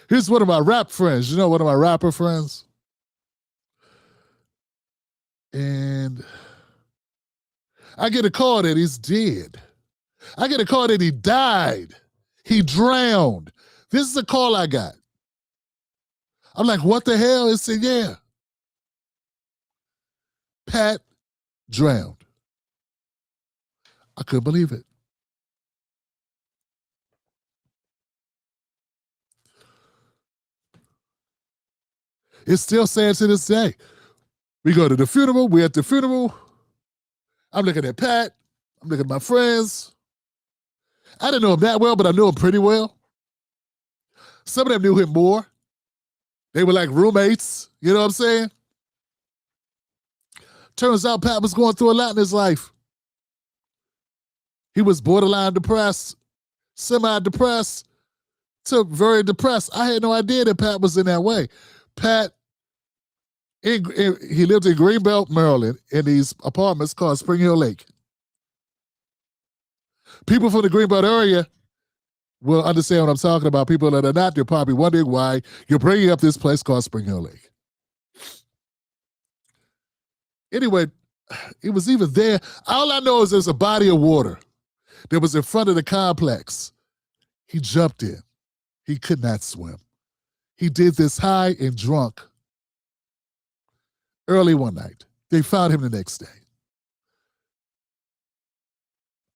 Here's one of my rap friends. You know, one of my rapper friends. And I get a call that he's dead. I get a call that he died. He drowned. This is a call I got. I'm like, what the hell? It said, yeah. Pat drowned. I couldn't believe it. It's still sad to this day. We go to the funeral. We're at the funeral. I'm looking at Pat. I'm looking at my friends. I didn't know him that well, but I knew him pretty well. Some of them knew him more. They were like roommates. You know what I'm saying? Turns out Pat was going through a lot in his life. He was borderline depressed, semi-depressed, to very depressed. I had no idea that Pat was in that way. Pat, he lived in Greenbelt, Maryland, in these apartments called Spring Hill Lake. People from the Greenbelt area will understand what I'm talking about. People that are not, they're probably wondering why you're bringing up this place called Spring Hill Lake. Anyway, it was even there. All I know is there's a body of water that was in front of the complex. He jumped in. He could not swim. He did this high and drunk early one night. They found him the next day.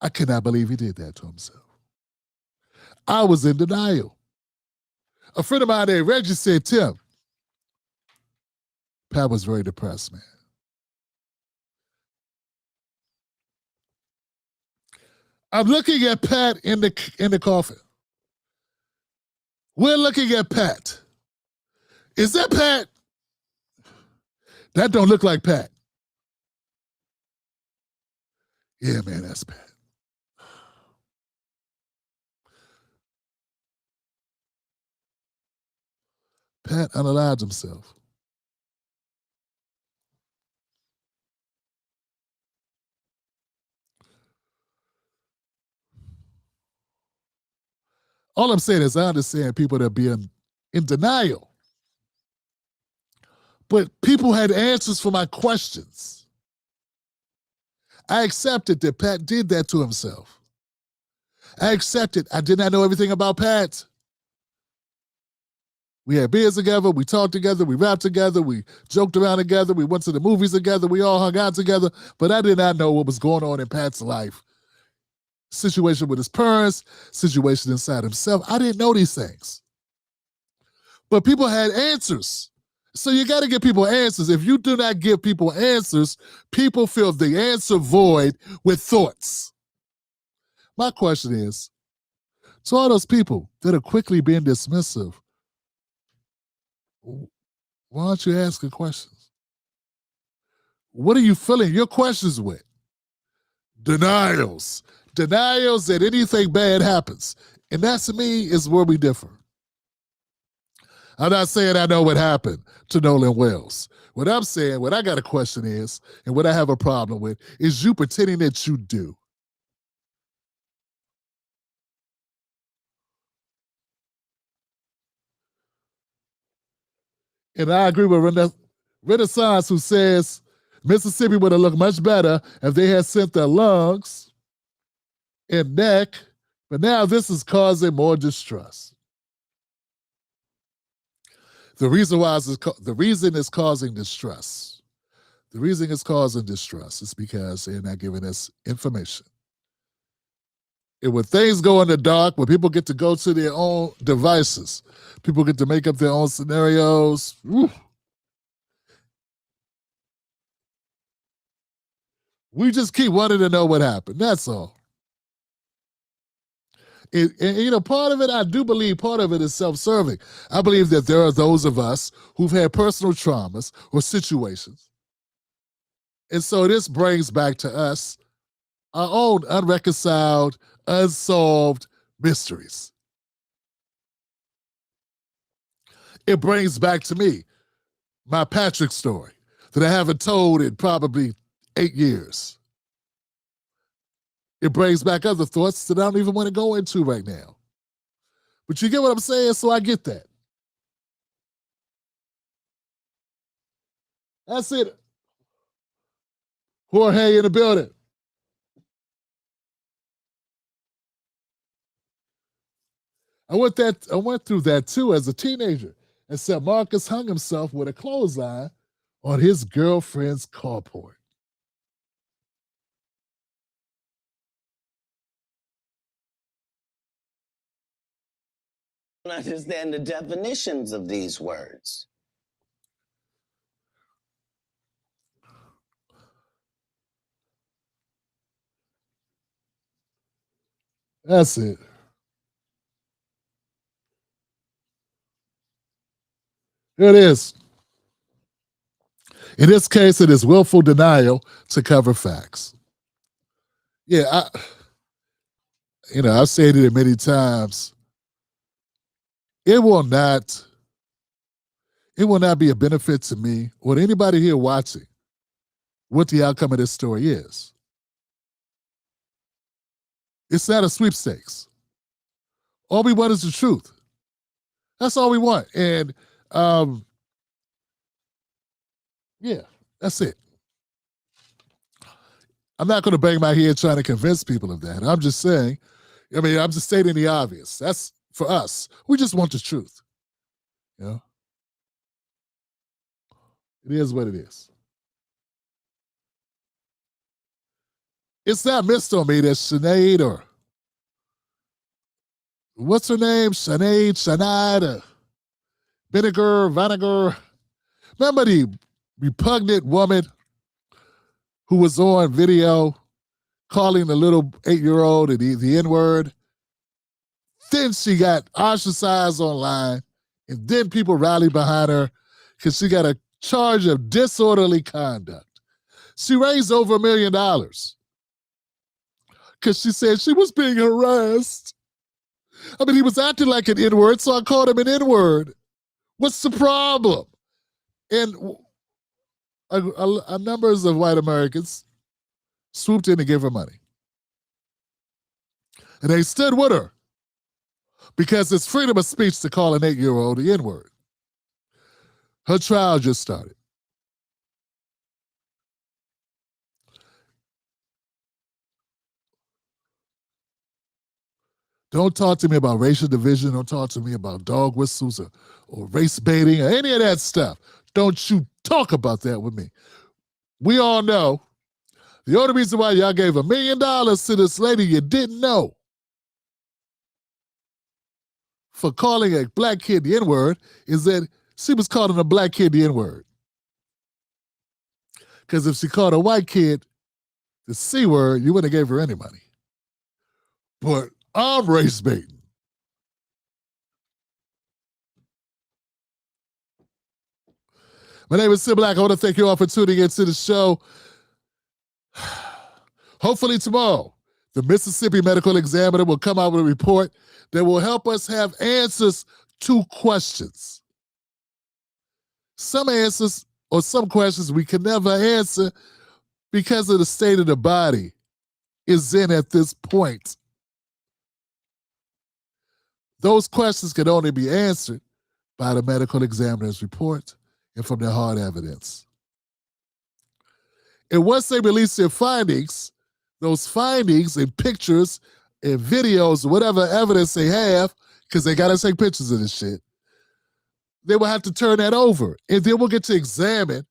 I cannot believe he did that to himself. I was in denial. A friend of mine named Reggie said, Tim, Pat was very depressed, man. I'm looking at Pat in the coffin. We're looking at Pat. Is that Pat? That don't look like Pat. Yeah, man, that's Pat. Pat unalived himself. All I'm saying is I understand people that be in denial. But people had answers for my questions. I accepted that Pat did that to himself. I accepted I did not know everything about Pat. We had beers together, we talked together, we rapped together, we joked around together, we went to the movies together, we all hung out together, but I did not know what was going on in Pat's life. Situation with his parents, situation inside himself. I didn't know these things. But people had answers. So you got to give people answers. If you do not give people answers, people fill the answer void with thoughts. My question is, to all those people that are quickly being dismissive, why aren't you asking questions? What are you filling your questions with? Denials. Denials that anything bad happens. And that, to me, is where we differ. I'm not saying I know what happened to Nolan Wells. What I'm saying, what I got a question is, and what I have a problem with, is you pretending that you do. And I agree with Renaissance, who says Mississippi would have looked much better if they had sent their lungs and neck, but now this is causing more distrust. The reason it's causing distress. The reason it's causing distress is because they're not giving us information. And when things go in the dark, when people get to go to their own devices, people get to make up their own scenarios. We just keep wanting to know what happened. That's all. And part of it, I do believe part of it is self-serving. I believe that there are those of us who've had personal traumas or situations. And so this brings back to us our own unreconciled, unsolved mysteries. It brings back to me my Patrick story that I haven't told in probably 8 years. It brings back other thoughts that I don't even want to go into right now. But you get what I'm saying? So I get that. That's it. Jorge in the building. I went through that too as a teenager, except Marcus hung himself with a clothesline on his girlfriend's carport. I don't understand the definitions of these words. That's it. Here it is. In this case, it is willful denial to cover facts. Yeah, I've said it many times. It will not be a benefit to me or to anybody here watching what the outcome of this story is. It's not a sweepstakes. All we want is the truth. That's all we want. And yeah, that's it. I'm not going to bang my head trying to convince people of that. I'm just saying, I'm just stating the obvious. That's for us. We just want the truth. You know? It is what it is. It's not missed on me that Sinead or what's her name? Sinead, Vinegar. Remember the repugnant woman who was on video calling the little 8-year-old the N-word? Then she got ostracized online, and then people rallied behind her because she got a charge of disorderly conduct. She raised over $1 million because she said she was being harassed. He was acting like an N-word, so I called him an N-word. What's the problem? And a numbers of white Americans swooped in to give her money. And they stood with her because it's freedom of speech to call an 8-year-old the N-word. Her trial just started. Don't talk to me about racial division. Don't talk to me about dog whistles or race baiting or any of that stuff. Don't you talk about that with me. We all know the only reason why y'all gave $1 million to this lady you didn't know for calling a black kid the N-word is that she was calling a black kid the N-word. Because if she called a white kid the C-word, you wouldn't have gave her any money. But I'm race baiting. My name is Sid Black. I want to thank you all for tuning into the show. Hopefully tomorrow, the Mississippi Medical Examiner will come out with a report that will help us have answers to questions. Some answers or some questions we can never answer because of the state of the body is in at this point. Those questions can only be answered by the medical examiner's report and from their hard evidence. And once they release their findings, those findings and pictures and videos, whatever evidence they have, because they got to take pictures of this shit, they will have to turn that over. And then we'll get to examine,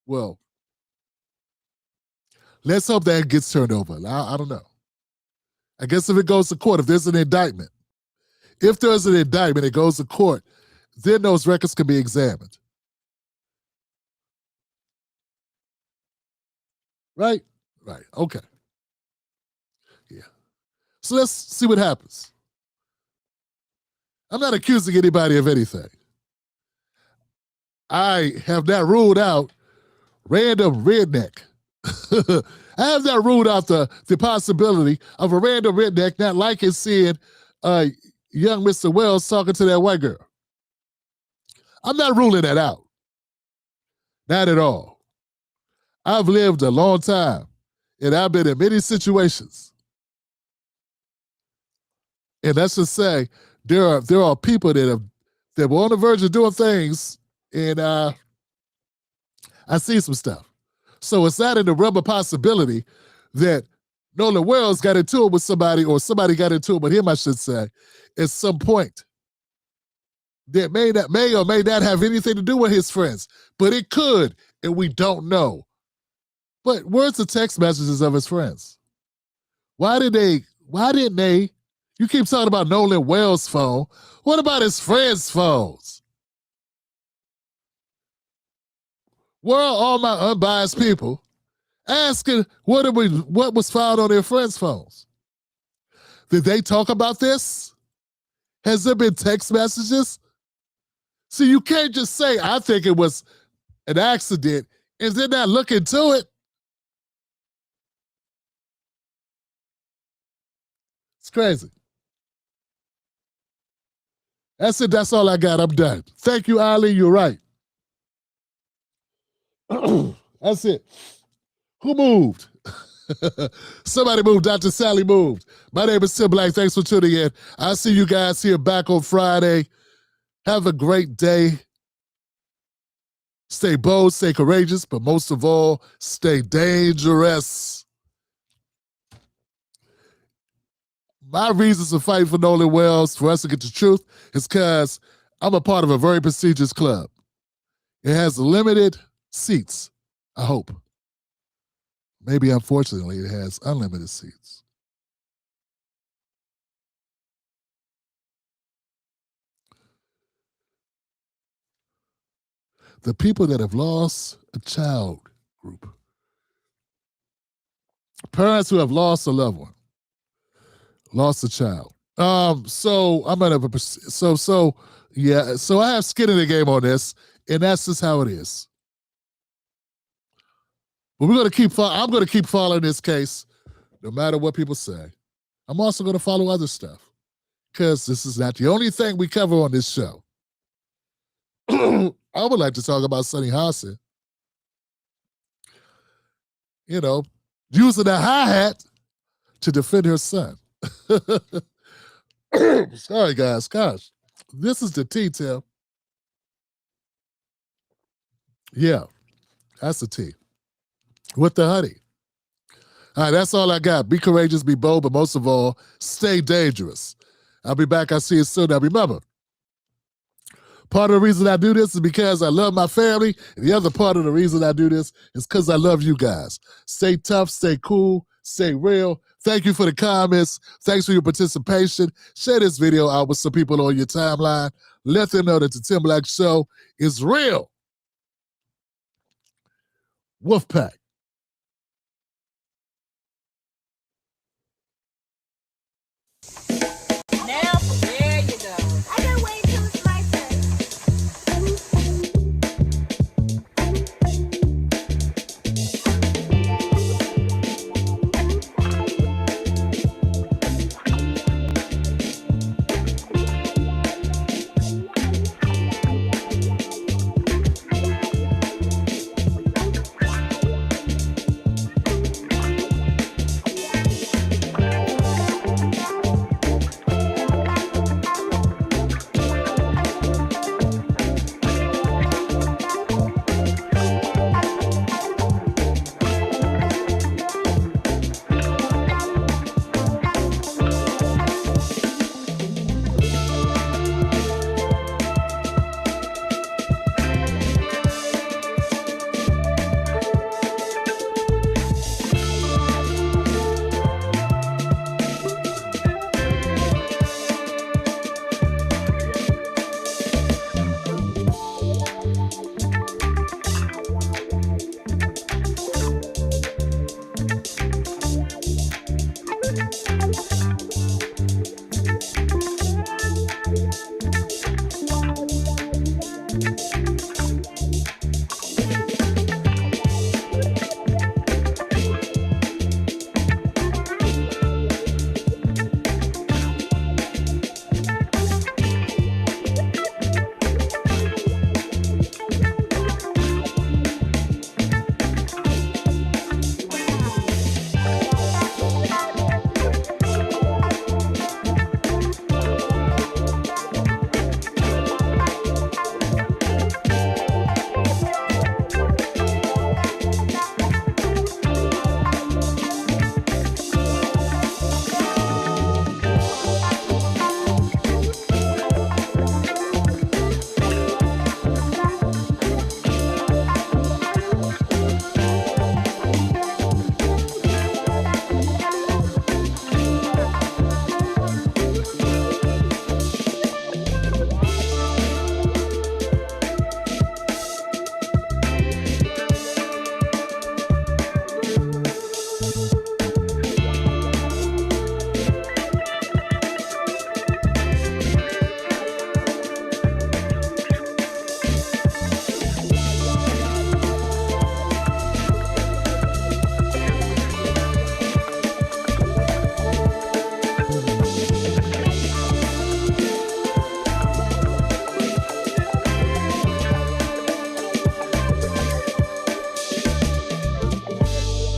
well, let's hope that gets turned over. I don't know. I guess if it goes to court, if there's an indictment, if there's an indictment, it goes to court, then those records can be examined. Right? Right. Okay. Yeah. So let's see what happens. I'm not accusing anybody of anything. I have not ruled out random redneck. I have not ruled out the possibility of a random redneck not liking seeing young Mr. Wells talking to that white girl. I'm not ruling that out. Not at all. I've lived a long time, and I've been in many situations. And let's just say there are people that were on the verge of doing things, and I see some stuff. So it's not in the realm of possibility that Nolan Wells got into it with somebody, or somebody got into it with him, I should say, at some point. That may or may not have anything to do with his friends, but it could, and we don't know. But where's the text messages of his friends? Why didn't they? You keep talking about Nolan Wells' phone. What about his friends' phones? Where are all my unbiased people asking what was found on their friends' phones? Did they talk about this? Has there been text messages? See, you can't just say, I think it was an accident, and then not look into it. It's crazy. That's it. That's all I got. I'm done. Thank you, Ali. You're right. That's it. Who moved? Somebody moved. Dr. Sally moved. My name is Tim Black. Thanks for tuning in. I'll see you guys here back on Friday. Have a great day. Stay bold, stay courageous, but most of all, stay dangerous. My reasons for fighting for Nolan Wells, for us to get the truth, is because I'm a part of a very prestigious club. It has limited seats, I hope. Maybe, unfortunately, it has unlimited seats. The people that have lost a child group. Parents who have lost a loved one. Lost a child. So I'm gonna so I have skin in the game on this, and that's just how it is. But I'm gonna keep following this case, no matter what people say. I'm also gonna follow other stuff, because this is not the only thing we cover on this show. I would like to talk about Sunny Hassan. Using a hi-hat to defend her son. Sorry, guys. Gosh, this is the tea, Tim. Yeah, that's the tea. With the honey. All right, that's all I got. Be courageous, be bold, but most of all, stay dangerous. I'll be back. I'll see you soon. Now, remember, part of the reason I do this is because I love my family. And the other part of the reason I do this is because I love you guys. Stay tough, stay cool, stay real. Thank you for the comments. Thanks for your participation. Share this video out with some people on your timeline. Let them know that the Tim Black Show is real. Wolfpack.